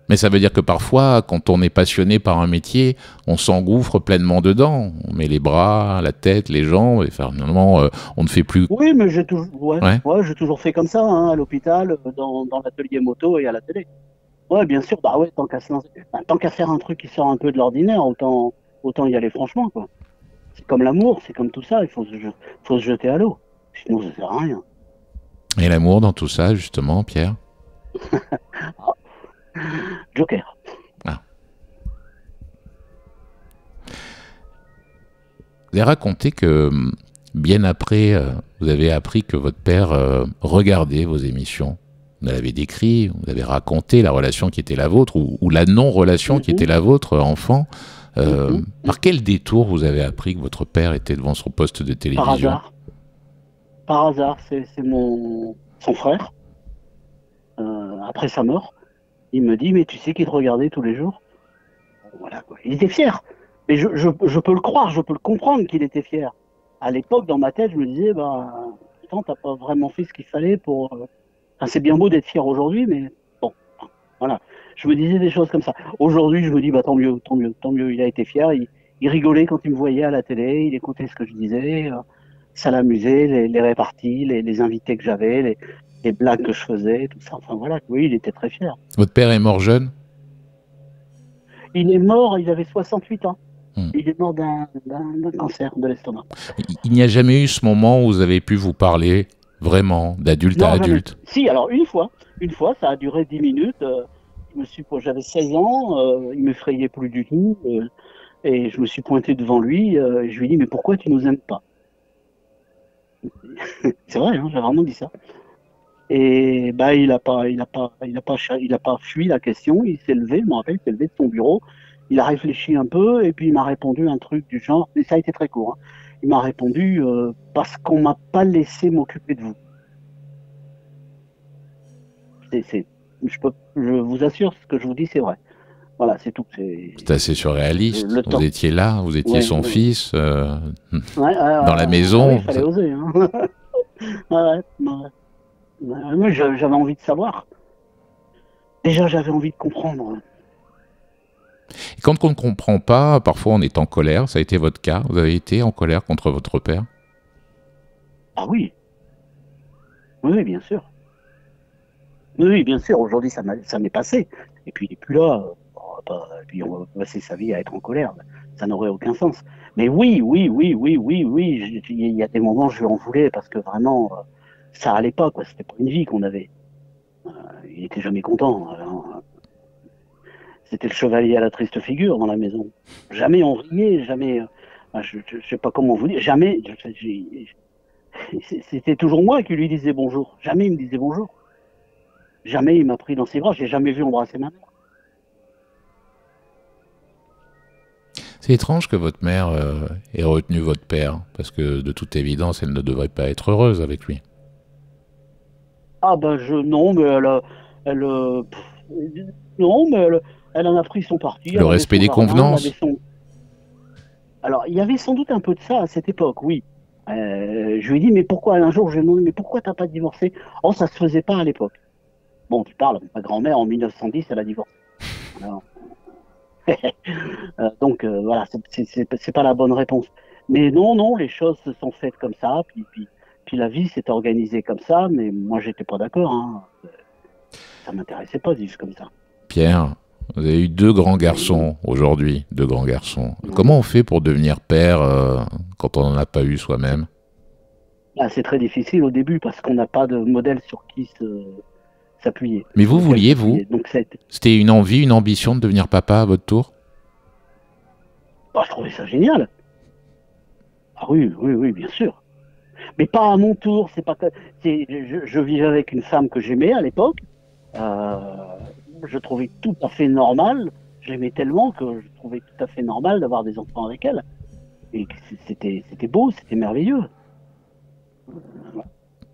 Mais ça veut dire que parfois, quand on est passionné par un métier, on s'engouffre pleinement dedans. On met les bras, la tête, les jambes, et finalement, on ne fait plus... Oui, mais j'ai toujours, Ouais. j'ai toujours fait comme ça, hein, à l'hôpital, dans l'atelier moto et à la télé. Ouais, bien sûr, bah ouais, tant qu'à faire un truc qui sort un peu de l'ordinaire, autant y aller franchement, quoi. C'est comme l'amour, c'est comme tout ça, faut se jeter à l'eau. Sinon, ça sert à rien. Et l'amour dans tout ça, justement, Pierre? Joker. Ah. Vous avez raconté que, bien après, vous avez appris que votre père regardait vos émissions. Vous l'avez décrit, vous avez raconté la relation qui était la vôtre, ou la non-relation qui était la vôtre, enfant. Par quel détour vous avez appris que votre père était devant son poste de télévision? Par hasard, c'est son frère, après sa mort. Il me dit, mais tu sais qu'il te regardait tous les jours? Voilà, quoi. Il était fier. Mais je peux le croire, je peux le comprendre qu'il était fier. À l'époque, dans ma tête, je me disais, bah, putain, t'as pas vraiment fait ce qu'il fallait pour... Enfin, c'est bien beau d'être fier aujourd'hui, mais bon, voilà. Je me disais des choses comme ça. Aujourd'hui, je me dis, bah, tant mieux, tant mieux, tant mieux. Il a été fier. Il rigolait quand il me voyait à la télé. Il écoutait ce que je disais. Ça l'amusait, les réparties, les invités que j'avais, les blagues que je faisais, tout ça. Enfin, voilà. Oui, il était très fier. Votre père est mort jeune? Il est mort, il avait 68 ans. Il est mort d'un cancer de l'estomac. Il n'y a jamais eu ce moment où vous avez pu vous parler vraiment d'adulte à adulte? Si, alors une fois, ça a duré 10 minutes. J'avais 16 ans, il m'effrayait plus du tout, et je me suis pointé devant lui, et je lui ai dit, mais pourquoi tu nous aimes pas? C'est vrai, hein, j'ai vraiment dit ça. Et bah il a pas fui la question. Il s'est levé, je me rappelle, il s'est levé de son bureau. Il a réfléchi un peu et puis il m'a répondu un truc du genre, et ça a été très court, hein. Il m'a répondu parce qu'on m'a pas laissé m'occuper de vous. Je vous assure, ce que je vous dis, c'est vrai. Voilà, c'est tout. C'est assez surréaliste. Vous étiez là, vous étiez son fils, dans la maison. Il fallait oser. Hein. Moi, j'avais envie de savoir. Déjà, j'avais envie de comprendre. Et quand on ne comprend pas, parfois on est en colère. Ça a été votre cas? Vous avez été en colère contre votre père? Ah oui. Oui, bien sûr. Oui, bien sûr. Aujourd'hui, ça m'est passé. Et puis, il n'est plus là. Et puis, on va passer sa vie à être en colère. Ça n'aurait aucun sens. Mais oui. Il y a des moments où je lui en voulais parce que vraiment, ça allait pas, quoi. C'était pas une vie qu'on avait. Il était jamais content. Alors, c'était le chevalier à la triste figure dans la maison. Jamais on riait, jamais. Je sais pas comment vous dire. Jamais. C'était toujours moi qui lui disais bonjour. Jamais il me disait bonjour. Jamais il m'a pris dans ses bras. J'ai jamais vu embrasser ma mère. C'est étrange que votre mère ait retenu votre père, parce que de toute évidence, elle ne devrait pas être heureuse avec lui. Ah ben non, mais non, mais elle en a pris son parti. Le respect des convenances. Alors, il y avait sans doute un peu de ça à cette époque, oui. Je lui ai dit, mais pourquoi, un jour, je lui ai demandé, mais pourquoi t'as pas divorcé? Oh, ça se faisait pas à l'époque. Bon, tu parles, ma grand-mère, en 1910, elle a divorcé. Alors, donc, voilà, c'est pas la bonne réponse. Mais non, les choses se sont faites comme ça, puis la vie s'est organisée comme ça, mais moi, j'étais pas d'accord, hein. Ça m'intéressait pas de vivre comme ça. Pierre, vous avez eu 2 grands garçons aujourd'hui, 2 grands garçons. Comment on fait pour devenir père quand on n'en a pas eu soi-même? C'est très difficile au début parce qu'on n'a pas de modèle sur qui s'appuyer. Mais vous vouliez, vous? C'était une envie, une ambition de devenir papa à votre tour? Je trouvais ça génial. Ah oui, bien sûr. Mais pas à mon tour. Je vivais avec une femme que j'aimais à l'époque. Je trouvais tout à fait normal. Je l'aimais tellement que je trouvais tout à fait normal d'avoir des enfants avec elle. Et c'était beau, c'était merveilleux.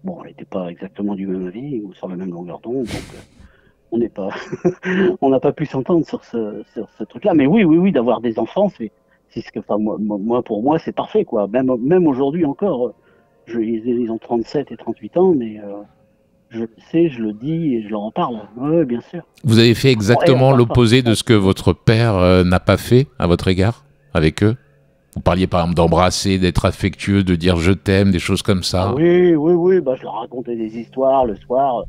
Bon, elle n'était pas exactement du même avis ou sur la même longueur d'onde, donc on n'est pas, on n'a pas pu s'entendre sur ce truc-là. Mais oui, d'avoir des enfants, c'est ce que, enfin, moi, pour moi, c'est parfait, quoi. Même aujourd'hui encore, ils ont 37 et 38 ans, mais Je le sais, je le dis et je leur en parle. Oui, bien sûr. Vous avez fait exactement Ouais, l'opposé de ce que votre père n'a pas fait à votre égard avec eux? Vous parliez par exemple d'embrasser, d'être affectueux, de dire je t'aime, des choses comme ah ça. oui, oui, oui, bah, je leur racontais des histoires le soir,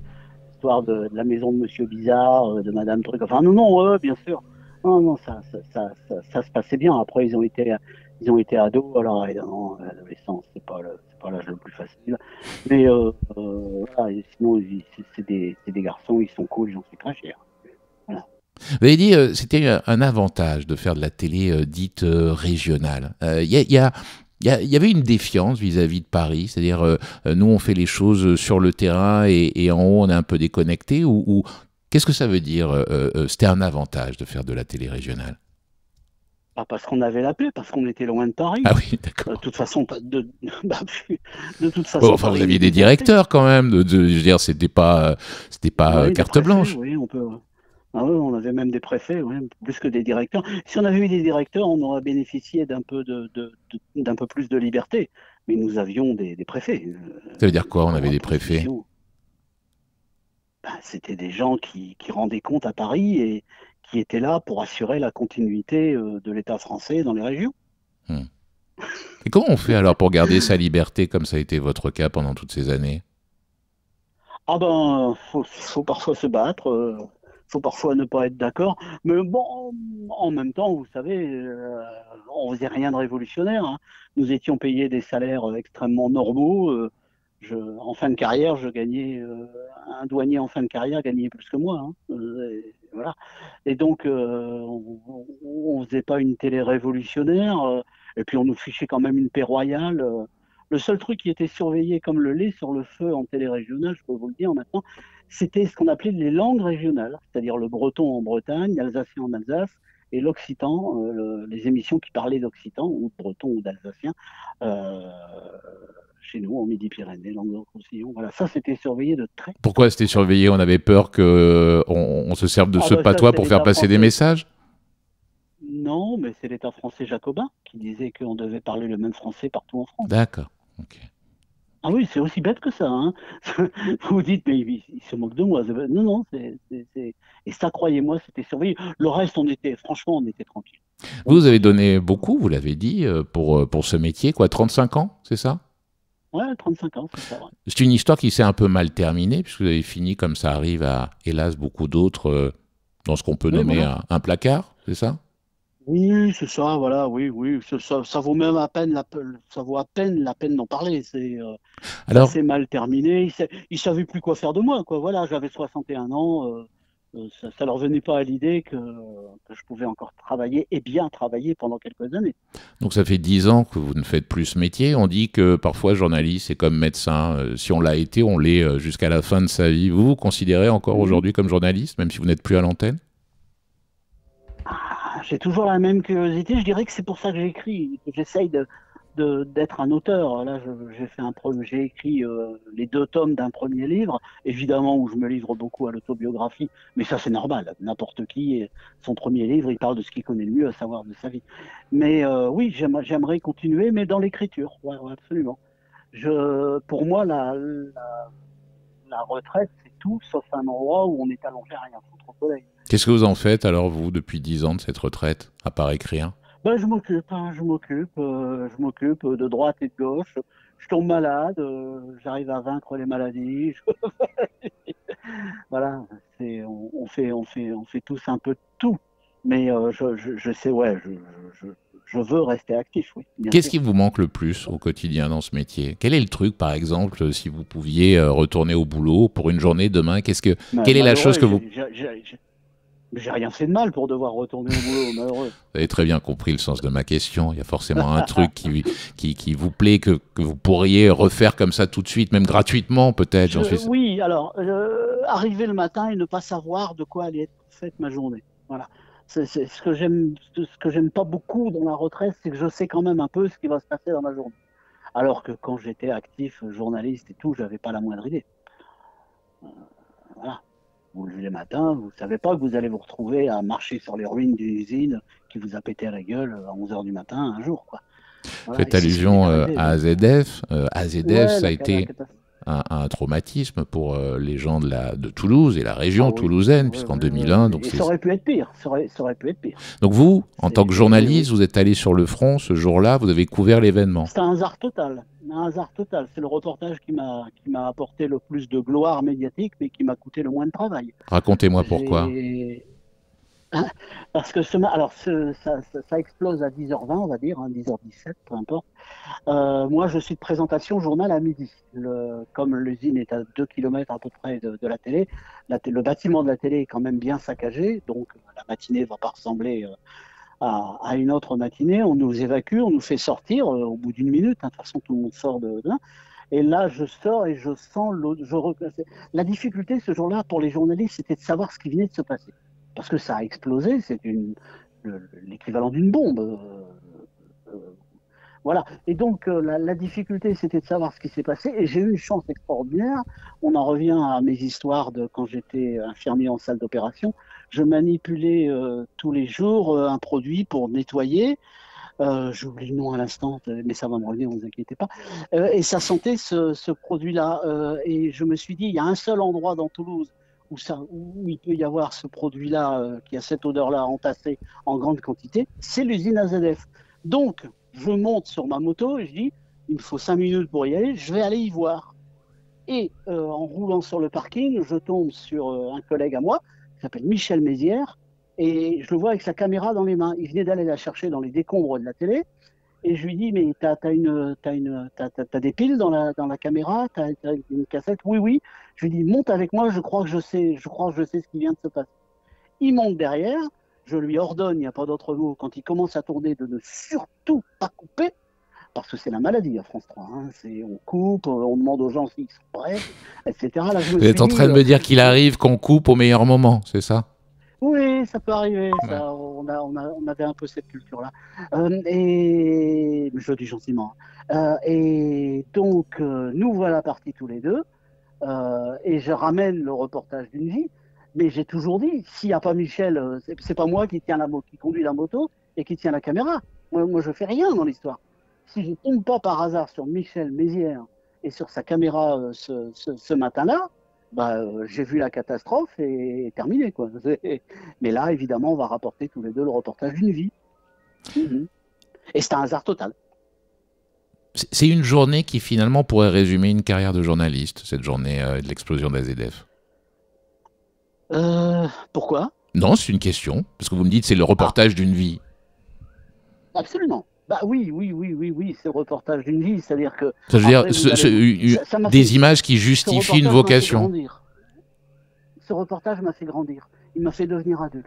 l'histoire de la maison de Monsieur Bizarre, de Madame Truc. Enfin, non, non, ouais, bien sûr. Non, non, ça se passait bien. Après, ils ont été ados. Alors, évidemment, l'adolescence, c'est pas l'âge le plus facile. Mais voilà, et sinon, c'est des garçons, ils sont cool, j'en suis très fier. Voilà. Vous avez dit c'était un avantage de faire de la télé dite régionale. Il y avait une défiance vis-à-vis de Paris, c'est-à-dire nous on fait les choses sur le terrain et en haut on est un peu déconnecté ou qu'est-ce que ça veut dire c'était un avantage de faire de la télé régionale? Pas parce qu'on avait la paix, parce qu'on était loin de Ah Paris. oui, d'accord. De toute façon, bah, de toute Bon, façon, enfin, vous Paris aviez nous des détestait. directeurs quand même. Je veux dire, c'était pas Oui, des carte préfets, blanche. oui, on peut. Ah oui, on avait même des préfets, oui, plus que des directeurs. Si on avait eu des directeurs, on aurait bénéficié d'un peu d'un peu plus de liberté. Mais nous avions des préfets, Ça veut dire des quoi? On corps avait de des préfets. transmission. Ben, c'était des gens qui rendaient compte à Paris et qui étaient là pour assurer la continuité de l'État français dans les régions. Hmm. Et comment on fait alors pour garder sa liberté comme ça a été votre cas pendant toutes ces années? Ah ben, faut parfois se battre, faut parfois ne pas être d'accord, mais bon, en même temps, vous savez, on faisait rien de révolutionnaire, hein. Nous étions payés des salaires extrêmement normaux. En fin de carrière, je gagnais, un douanier en fin de carrière gagnait plus que moi, hein. Voilà. Et donc, on faisait pas une télé révolutionnaire, et puis on nous fichait quand même une paix royale. Le seul truc qui était surveillé comme le lait sur le feu en télé régionale, je peux vous le dire maintenant, c'était ce qu'on appelait les langues régionales, c'est-à-dire le breton en Bretagne, l'alsacien en Alsace et l'occitan, les émissions qui parlaient d'occitan ou de breton ou d'alsacien euh, chez nous en Midi-Pyrénées, Languedoc-Roussillon. Voilà, ça c'était surveillé de très Pourquoi c'était surveillé? On avait peur que on se serve de Ah ce bah ça patois c'est pour faire l'État passer des français. messages? Non, mais c'est l'État français jacobin qui disait qu'on devait parler le même français partout en France. D'accord. Ok. Ah oui, c'est aussi bête que ça, hein. Vous dites, mais il se moque de moi. Non, non, et ça, croyez-moi, c'était surveillé. Le reste, franchement, on était tranquille. On Vous avez était, donné beaucoup, vous l'avez dit, pour ce métier, quoi, 35 ans, c'est ça? ouais, 35 ans, c'est ça, ouais. C'est une histoire qui s'est un peu mal terminée, puisque vous avez fini comme ça arrive à, hélas, beaucoup d'autres, dans ce qu'on peut Oui, nommer voilà. un placard, c'est ça? Oui, c'est ça, voilà, oui, oui. Ça vaut même à peine ça vaut à peine la peine d'en parler. Ça Alors, s'est mal terminé. Ils savaient plus quoi faire de moi, quoi. Voilà, j'avais 61 ans. Ça leur venait pas à l'idée que je pouvais encore travailler et bien travailler pendant quelques années. donc ça fait 10 ans que vous ne faites plus ce métier. On dit que parfois journaliste, c'est comme médecin. Si on l'a été, on l'est jusqu'à la fin de sa vie. Vous vous considérez encore Mhm. aujourd'hui comme journaliste, même si vous n'êtes plus à l'antenne? Ah, j'ai toujours la même curiosité. Je dirais que c'est pour ça que j'écris, que j'essaye d'être un auteur. Là, j'ai écrit les 2 tomes d'un premier livre, évidemment où je me livre beaucoup à l'autobiographie, mais ça c'est normal. N'importe qui, son premier livre, il parle de ce qu'il connaît le mieux, à savoir de sa vie. Mais oui, j'aimerais continuer, mais dans l'écriture. Ouais, ouais, absolument. Pour moi, la retraite, c'est tout sauf un endroit où on est allongé à rien foutre au soleil. Qu'est-ce que vous en faites alors, vous, depuis 10 ans de cette retraite, à part écrire? Ben, je m'occupe, hein, je m'occupe de droite et de gauche. Je tombe malade, j'arrive à vaincre les maladies. Voilà, on fait tous un peu de tout. Mais je sais, ouais, je veux rester actif, oui, bien Qu'est-ce sûr. qui vous manque le plus au quotidien dans ce métier? Quel est le truc, par exemple, si vous pouviez retourner au boulot pour une journée demain, Mais quelle est la chose malheureux, que vous... j'ai rien fait de mal pour devoir retourner au boulot, malheureux. Vous avez très bien compris le sens de ma question. Il y a forcément un truc qui vous plaît, que vous pourriez refaire comme ça tout de suite, même gratuitement peut-être, j'en suis... Oui, alors, arriver le matin et ne pas savoir de quoi allait être faite ma journée. Voilà. C'est ce que j'aime pas beaucoup dans la retraite, c'est que je sais quand même un peu ce qui va se passer dans ma journée. Alors que quand j'étais actif, journaliste et tout, j'avais pas la moindre idée. Voilà. Vous vous levez le matin, vous savez pas que vous allez vous retrouver à marcher sur les ruines d'une usine qui vous a pété la gueule à 11 heures du matin un jour, quoi. Voilà. Faites Et c'est ce qui m'est allusion arrivé, à oui. AZF. AZF, Ouais, ça a été... catastrophe. un traumatisme pour les gens de Toulouse et la région Ah oui, toulousaine, oui, puisqu'en oui, 2001... Donc, et ça aurait pu être pire. Ça aurait pu être pire. donc vous, en tant que Oui, journaliste, oui. vous êtes allé sur le front ce jour-là, vous avez couvert l'événement. C'est un hasard total. Un hasard total. C'est le reportage qui m'a apporté le plus de gloire médiatique, mais qui m'a coûté le moins de travail. Racontez-moi pourquoi. J'ai Parce que ça explose à 10h20, on va dire, hein, 10h17, peu importe. Moi, je suis de présentation journal à midi. Comme l'usine est à 2 km à peu près de la télé, le bâtiment de la télé est quand même bien saccagé, donc la matinée ne va pas ressembler à une autre matinée. On nous évacue, on nous fait sortir au bout d'une minute. Hein, de toute façon, tout le monde sort de là. Et là, je sors et je sens l'eau. La difficulté ce jour-là pour les journalistes, c'était de savoir ce qui venait de se passer. Parce que ça a explosé, c'est l'équivalent d'une bombe. Voilà. Et donc, la difficulté, c'était de savoir ce qui s'est passé. Et j'ai eu une chance extraordinaire. On en revient à mes histoires de quand j'étais infirmier en salle d'opération. Je manipulais tous les jours un produit pour nettoyer. J'oublie le nom à l'instant, mais ça va me revenir, ne vous inquiétez pas. Et ça sentait ce produit-là. Et je me suis dit, il y a un seul endroit dans Toulouse où il peut y avoir ce produit-là, qui a cette odeur-là entassée en grande quantité, c'est l'usine AZF. Donc, je monte sur ma moto et je dis, il me faut 5 minutes pour y aller, je vais aller y voir. Et en roulant sur le parking, je tombe sur un collègue à moi, qui s'appelle Michel Mézières, et je le vois avec sa caméra dans les mains. Il venait d'aller la chercher dans les décombres de la télé. Et je lui dis, mais t'as des piles dans la caméra, t'as une cassette? Oui, oui. Je lui dis, monte avec moi, je crois que je sais ce qui vient de se passer. Il monte derrière, je lui ordonne, il n'y a pas d'autre mot, quand il commence à tourner, de ne surtout pas couper, parce que c'est la maladie à France 3. Hein. On coupe, on demande aux gens s'ils sont prêts, etc. Là, Vous êtes en train de me dire qu'il arrive qu'on coupe au meilleur moment, c'est ça? Oui, ça peut arriver. Ouais. Ça, on avait un peu cette culture-là. Et je le dis gentiment. Et donc, nous voilà partis tous les deux. Et je ramène le reportage d'une vie. Mais j'ai toujours dit, s'il n'y a pas Michel, c'est pas moi qui conduit la moto et qui tient la caméra. Moi, je fais rien dans l'histoire. Si je ne tombe pas par hasard sur Michel Mézières et sur sa caméra ce matin-là, j'ai vu la catastrophe et terminé, quoi. Mais là, évidemment, on va rapporter tous les deux le reportage d'une vie. Et c'est un hasard total. C'est une journée qui finalement pourrait résumer une carrière de journaliste, cette journée de l'explosion d'AZF. Pourquoi? Non, c'est une question, parce que vous me dites c'est le reportage d'une vie. Absolument. Oui, c'est le reportage d'une vie, c'est-à-dire que... Ça veut dire des images qui justifient une vocation. Ce reportage m'a fait grandir. Il m'a fait devenir adulte.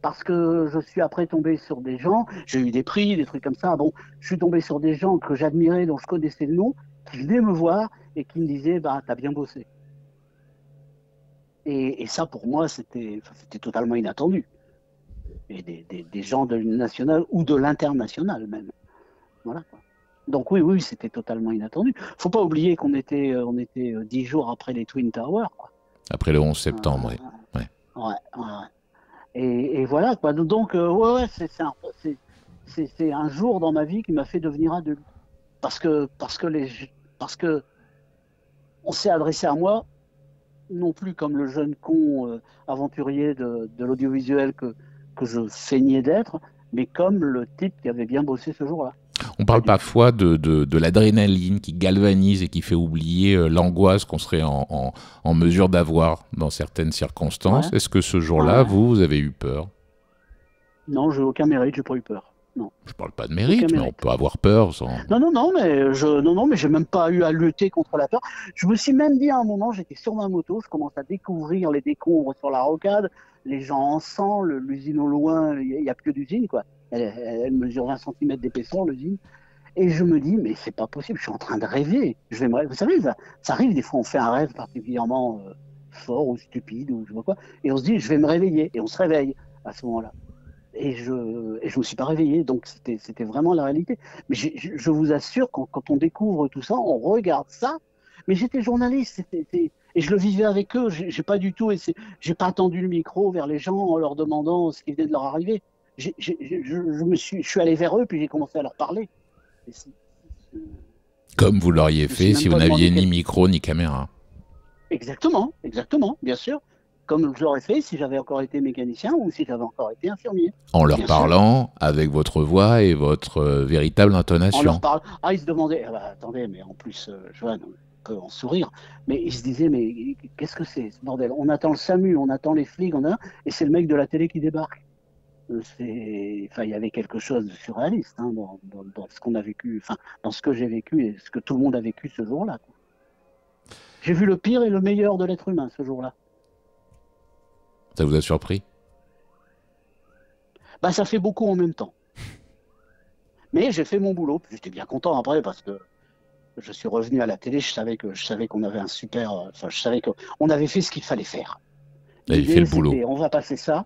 Parce que je suis après tombé sur des gens, j'ai eu des prix, des trucs comme ça. Bon, je suis tombé sur des gens que j'admirais, dont je connaissais le nom, qui venaient me voir et qui me disaient, t'as bien bossé. Et ça, pour moi, c'était totalement inattendu. Et des gens de national ou de l'international même. Voilà, quoi. Donc oui, c'était totalement inattendu. Faut pas oublier qu'on était 10 jours après les Twin Towers, quoi. Après le 11 septembre, oui. Ouais. Et voilà, quoi. Donc, c'est un jour dans ma vie qui m'a fait devenir adulte. Parce que on s'est adressé à moi, non plus comme le jeune con aventurier de l'audiovisuel que je feignais d'être, mais comme le type qui avait bien bossé ce jour-là. On parle parfois de l'adrénaline qui galvanise et qui fait oublier l'angoisse qu'on serait en mesure d'avoir dans certaines circonstances. Ouais. Est-ce que ce jour-là, vous avez eu peur? Non, j'ai aucun mérite, j'ai pas eu peur. Non. Je parle pas de mérite, mais on peut avoir peur sans... Non, mais j'ai même pas eu à lutter contre la peur. Je me suis même dit à un moment, j'étais sur ma moto, je commence à découvrir les décombres sur la rocade, les gens en sang, l'usine au loin, il n'y a plus d'usine, quoi. Elle mesure 20 cm d'épaisseur, l'usine. Et je me dis, mais c'est pas possible, je suis en train de rêver. Vous savez, ça arrive, des fois, on fait un rêve particulièrement fort ou stupide, ou je sais pas quoi, et on se dit, je vais me réveiller. Et on se réveille à ce moment-là. Et je me suis pas réveillé, donc c'était vraiment la réalité. Mais je vous assure, quand on découvre tout ça, on regarde ça. Mais j'étais journaliste, et je le vivais avec eux. J'ai pas du tout, j'ai pas tendu le micro vers les gens en leur demandant ce qui venait de leur arriver. Je suis allé vers eux, puis j'ai commencé à leur parler. Comme vous l'auriez Je me suis fait même si vous pas demandé n'aviez ni micro ni caméra. Exactement, exactement, bien sûr. Comme je l'aurais fait si j'avais encore été mécanicien ou si j'avais encore été infirmier. En leur Bien sûr. parlant avec votre voix et votre véritable On leur intonation. parle. Ah, ils se demandaient, ah bah, attendez, mais en plus, Joanne, on peut en sourire, mais ils se disaient, mais qu'est-ce que c'est ce bordel? On attend le SAMU, on attend les flics, et c'est le mec de la télé qui débarque. Enfin, il y avait quelque chose de surréaliste hein, dans ce qu'on a vécu, enfin, dans ce que j'ai vécu et ce que tout le monde a vécu ce jour-là, quoi. J'ai vu le pire et le meilleur de l'être humain ce jour-là. Ça vous a surpris? Bah, ça fait beaucoup en même temps. Mais j'ai fait mon boulot, puis j'étais bien content après parce que je suis revenu à la télé, je savais qu'on avait un super, enfin, je savais qu'on avait fait ce qu'il fallait faire. Vous avez fait L'idée, le boulot. c'était, on va passer ça,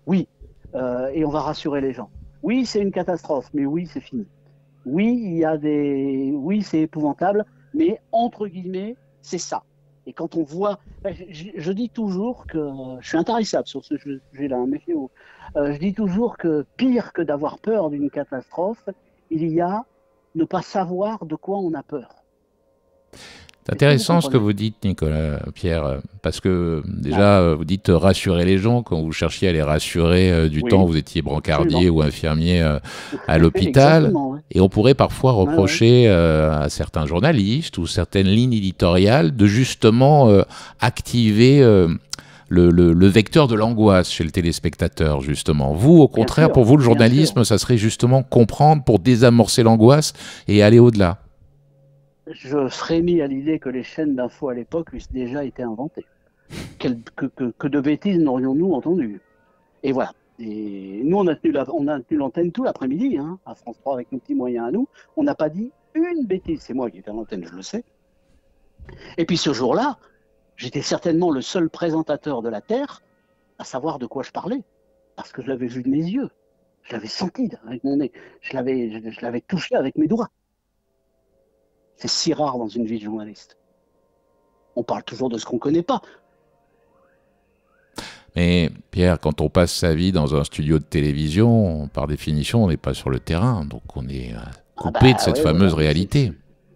oui, et on va rassurer les gens. Oui, c'est une catastrophe, mais oui, c'est fini. Oui, oui, c'est épouvantable, mais entre guillemets, c'est ça. Et quand on voit, je dis toujours que je suis intarissable sur ce sujet-là, hein, méfiez-vous. Je dis toujours que pire que d'avoir peur d'une catastrophe, il y a ne pas savoir de quoi on a peur. C'est Est-ce que vous intéressant ce que comprenez? vous dites, Nicolas, Pierre, parce que déjà, Ouais. vous dites rassurer les gens quand vous cherchiez à les rassurer du temps où Oui, vous étiez brancardier absolument. ou infirmier à l'hôpital. Exactement, ouais. Et on pourrait parfois Ouais, ouais. reprocher à certains journalistes ou certaines lignes éditoriales de justement activer le vecteur de l'angoisse chez le téléspectateur, justement. Vous, au Bien contraire, pour sûr, vous, le bien sûr. journalisme, ça serait justement comprendre pour désamorcer l'angoisse et aller au-delà. Je frémis à l'idée que les chaînes d'infos à l'époque eussent déjà été inventées. Que de bêtises n'aurions-nous entendu? Et voilà. Et nous, on a tenu l'antenne tout l'après-midi, hein, à France 3 avec nos petits moyens à nous. On n'a pas dit une bêtise. C'est moi qui étais à l'antenne, je le sais. Et puis ce jour-là, j'étais certainement le seul présentateur de la Terre à savoir de quoi je parlais. Parce que je l'avais vu de mes yeux. Je l'avais senti avec mon nez. Je l'avais touché avec mes doigts. C'est si rare dans une vie de journaliste. On parle toujours de ce qu'on ne connaît pas. Mais Pierre, quand on passe sa vie dans un studio de télévision, par définition, on n'est pas sur le terrain, donc on est Ah coupé de bah cette ouais, fameuse voilà. réalité.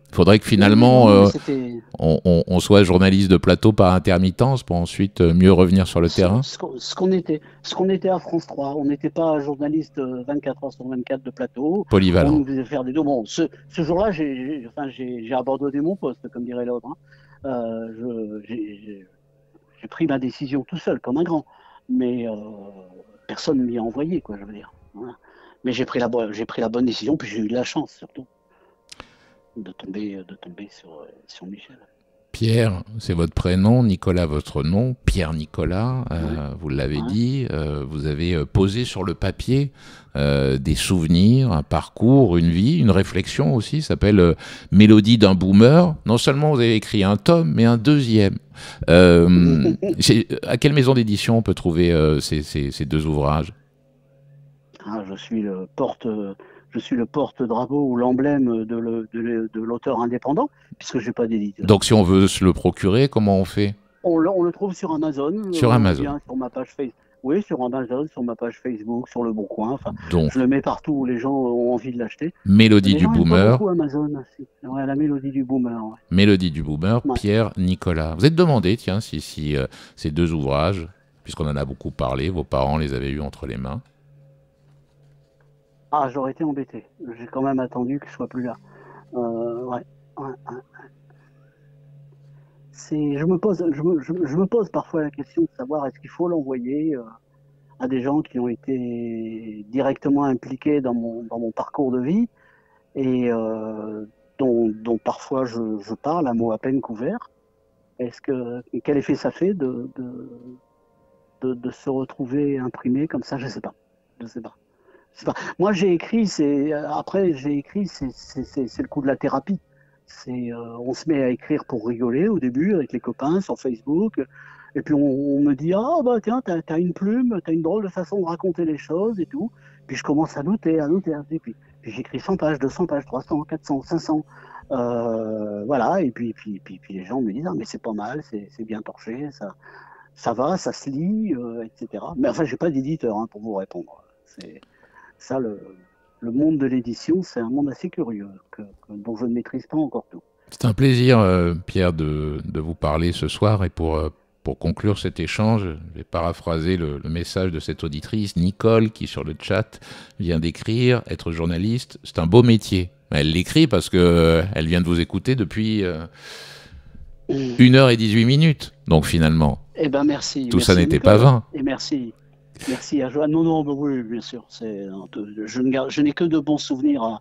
Il faudrait que Oui, oui, non, finalement non, mais c'était on soit journaliste de plateau par intermittence pour ensuite mieux revenir sur le terrain. ce qu'on était à France 3. On n'était pas journaliste 24 heures sur 24 de plateau. On Polyvalent. nous faisait faire des dos. Bon, ce jour-là, enfin, j'ai abandonné mon poste, comme dirait l'autre, hein. J'ai pris ma décision tout seul, comme un grand. Mais personne ne m'y a envoyé, quoi, je veux dire. Voilà. Mais j'ai pris la bonne décision, puis j'ai eu de la chance, surtout, de tomber sur Michel. Pierre, c'est votre prénom, Nicolas, votre nom, Pierre Nicolas, Ouais, vous l'avez ouais. dit, vous avez posé sur le papier des souvenirs, un parcours, une vie, une réflexion aussi, ça s'appelle Mélodie d'un boomer. Non seulement vous avez écrit un tome, mais un deuxième. À quelle maison d'édition on peut trouver ces deux ouvrages? Ah, je suis le porte-drapeau ou l'emblème de l'auteur indépendant, puisque j'ai pas d'éditeur. Donc si on veut se le procurer, comment on fait? On le trouve sur Amazon, Sur Amazon. bien sur ma page Facebook. Oui, sur Amazon, sur ma page Facebook, sur Le Bon Coin. Enfin, Donc, je le mets partout où les gens ont envie de l'acheter. Mélodie Les du gens n'aiment pas boomer, beaucoup Amazon aussi. Ouais, la mélodie du boomer. Ouais. Mélodie du boomer, Ouais. Pierre Nicolas. Vous êtes demandé, tiens, si ces deux ouvrages, puisqu'on en a beaucoup parlé, vos parents les avaient eus entre les mains. Ah, j'aurais été embêté. J'ai quand même attendu qu'il soit plus là. Ouais. Ouais, ouais. Je me pose parfois la question de savoir est-ce qu'il faut l'envoyer à des gens qui ont été directement impliqués dans mon parcours de vie et dont parfois je parle à mots à peine couverts. Quel effet ça fait de se retrouver imprimé comme ça? Je sais pas. Je sais pas. Je sais pas. Moi j'ai écrit, après j'ai écrit, c'est le coup de la thérapie. On se met à écrire pour rigoler au début avec les copains sur Facebook. Et puis on me dit ah bah tiens t'as une plume, t'as une drôle de façon de raconter les choses et tout. Puis je commence à noter, puis j'écris 100 pages, 200 pages, 300, 400, 500. Voilà, et puis les gens me disent ah mais c'est pas mal, c'est bien torché, ça va, ça se lit, etc. Mais enfin j'ai pas d'éditeur hein, pour vous répondre. C'est ça le monde de l'édition, c'est un monde assez curieux, dont je ne maîtrise pas encore tout. C'est un plaisir, Pierre, de vous parler ce soir. Et pour conclure cet échange, je vais paraphraser le message de cette auditrice, Nicole, qui sur le chat vient d'écrire « Être journaliste, c'est un beau métier ». Elle l'écrit parce qu'elle vient de vous écouter depuis 1h18. Donc finalement, eh ben merci. Tout merci ça n'était Nicole, pas vain. Et merci à Joanne. Non, bah oui, bien sûr. Je n'ai que de bons souvenirs.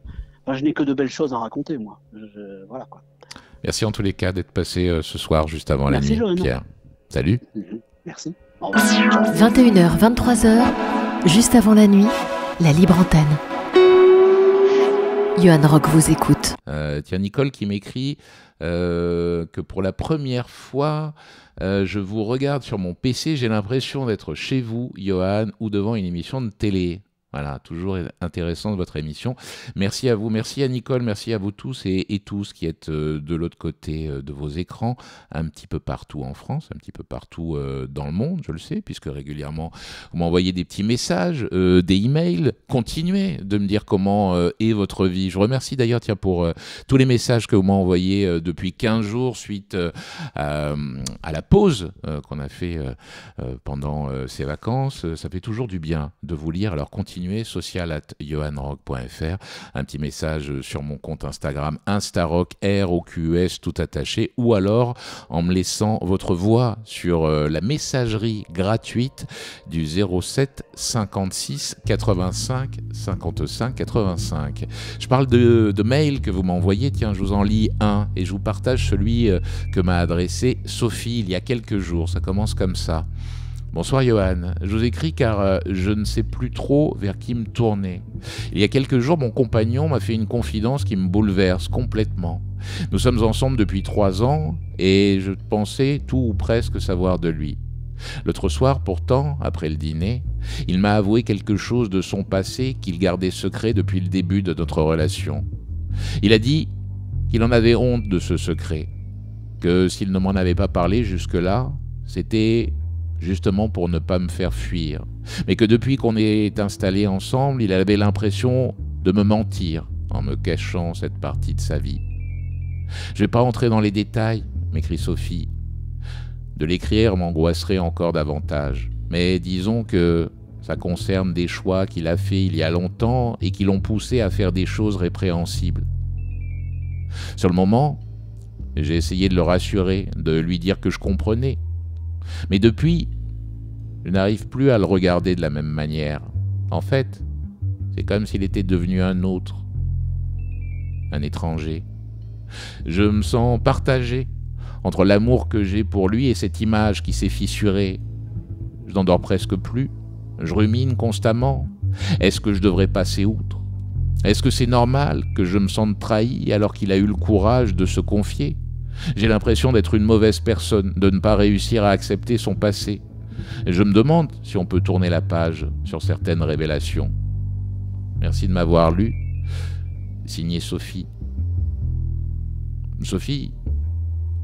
Je n'ai que de belles choses à raconter, moi. Voilà quoi. Merci en tous les cas d'être passé ce soir juste avant Merci, la nuit, Joanne. Pierre. Salut. Merci. Au revoir. 21h, 23h, juste avant la nuit, la libre antenne. Johan Rock vous écoute. Tiens, Nicole qui m'écrit que pour la première fois, je vous regarde sur mon PC, j'ai l'impression d'être chez vous, Johan, ou devant une émission de télé. Voilà, toujours intéressante votre émission. Merci à vous, merci à Nicole, merci à vous tous et tous qui êtes de l'autre côté de vos écrans, un petit peu partout en France, un petit peu partout dans le monde, je le sais, puisque régulièrement vous m'envoyez des petits messages, des emails. Continuez de me dire comment est votre vie. Je vous remercie d'ailleurs pour tous les messages que vous m'avez envoyés depuis 15 jours suite à la pause qu'on a fait pendant ces vacances. Ça fait toujours du bien de vous lire, alors continuez. social@johanrock.fr, un petit message sur mon compte Instagram Instarock, ROQS tout attaché, ou alors en me laissant votre voix sur la messagerie gratuite du 07 56 85 55 85. Je parle de mails que vous m'envoyez, tiens, je vous en lis un et je vous partage celui que m'a adressé Sophie il y a quelques jours. Ça commence comme ça. Bonsoir Johan, je vous écris car je ne sais plus trop vers qui me tourner. Il y a quelques jours, mon compagnon m'a fait une confidence qui me bouleverse complètement. Nous sommes ensemble depuis 3 ans et je pensais tout ou presque savoir de lui. L'autre soir, pourtant, après le dîner, il m'a avoué quelque chose de son passé qu'il gardait secret depuis le début de notre relation. Il a dit qu'il en avait honte de ce secret, que s'il ne m'en avait pas parlé jusque-là, c'était justement pour ne pas me faire fuir, mais que depuis qu'on est installés ensemble, il avait l'impression de me mentir en me cachant cette partie de sa vie. Je ne vais pas entrer dans les détails, m'écrit Sophie. De l'écrire m'angoisserait encore davantage, mais disons que ça concerne des choix qu'il a faits il y a longtemps et qui l'ont poussé à faire des choses répréhensibles. Sur le moment, j'ai essayé de le rassurer, de lui dire que je comprenais. Mais depuis, je n'arrive plus à le regarder de la même manière. En fait, c'est comme s'il était devenu un autre, un étranger. Je me sens partagé entre l'amour que j'ai pour lui et cette image qui s'est fissurée. Je n'en dors presque plus, je rumine constamment. Est-ce que je devrais passer outre? Est-ce que c'est normal que je me sente trahi alors qu'il a eu le courage de se confier? J'ai l'impression d'être une mauvaise personne, de ne pas réussir à accepter son passé. Et je me demande si on peut tourner la page sur certaines révélations. Merci de m'avoir lu. Signé Sophie. Sophie,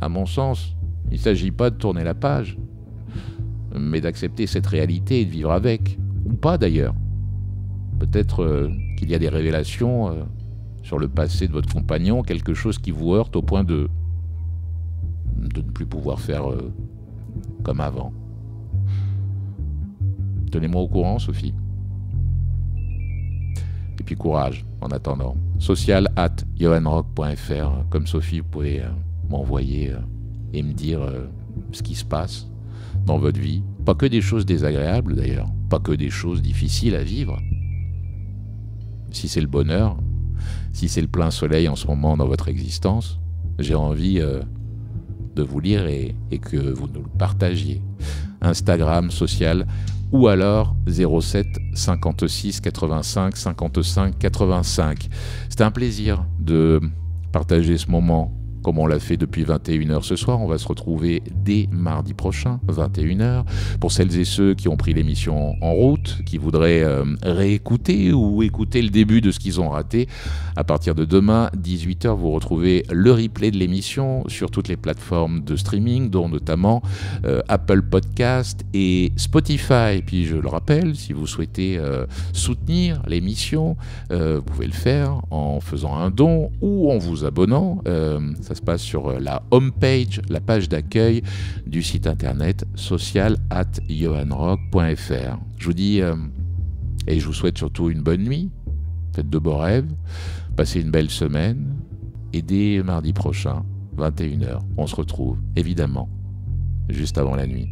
à mon sens, il ne s'agit pas de tourner la page, mais d'accepter cette réalité et de vivre avec. Ou pas d'ailleurs. Peut-être qu'il y a des révélations sur le passé de votre compagnon, quelque chose qui vous heurte au point de ne plus pouvoir faire comme avant. Tenez-moi au courant, Sophie. Et puis courage, en attendant. social@johanrock.fr. Comme Sophie, vous pouvez m'envoyer et me dire ce qui se passe dans votre vie. Pas que des choses désagréables, d'ailleurs. Pas que des choses difficiles à vivre. Si c'est le bonheur, si c'est le plein soleil en ce moment dans votre existence, j'ai envie de vous lire et que vous nous le partagiez. Instagram, social, ou alors 07 56 85 55 85. C'était un plaisir de partager ce moment comme on l'a fait depuis 21h ce soir. On va se retrouver dès mardi prochain, 21h. Pour celles et ceux qui ont pris l'émission en route, qui voudraient réécouter ou écouter le début de ce qu'ils ont raté, à partir de demain, 18h, vous retrouvez le replay de l'émission sur toutes les plateformes de streaming, dont notamment Apple Podcast et Spotify. Et puis je le rappelle, si vous souhaitez soutenir l'émission, vous pouvez le faire en faisant un don ou en vous abonnant. Ça se passe sur la homepage, la page d'accueil du site internet social@johanrock.fr. Je vous dis et je vous souhaite surtout une bonne nuit, faites de beaux rêves, passez une belle semaine et dès mardi prochain, 21h, on se retrouve évidemment juste avant la nuit.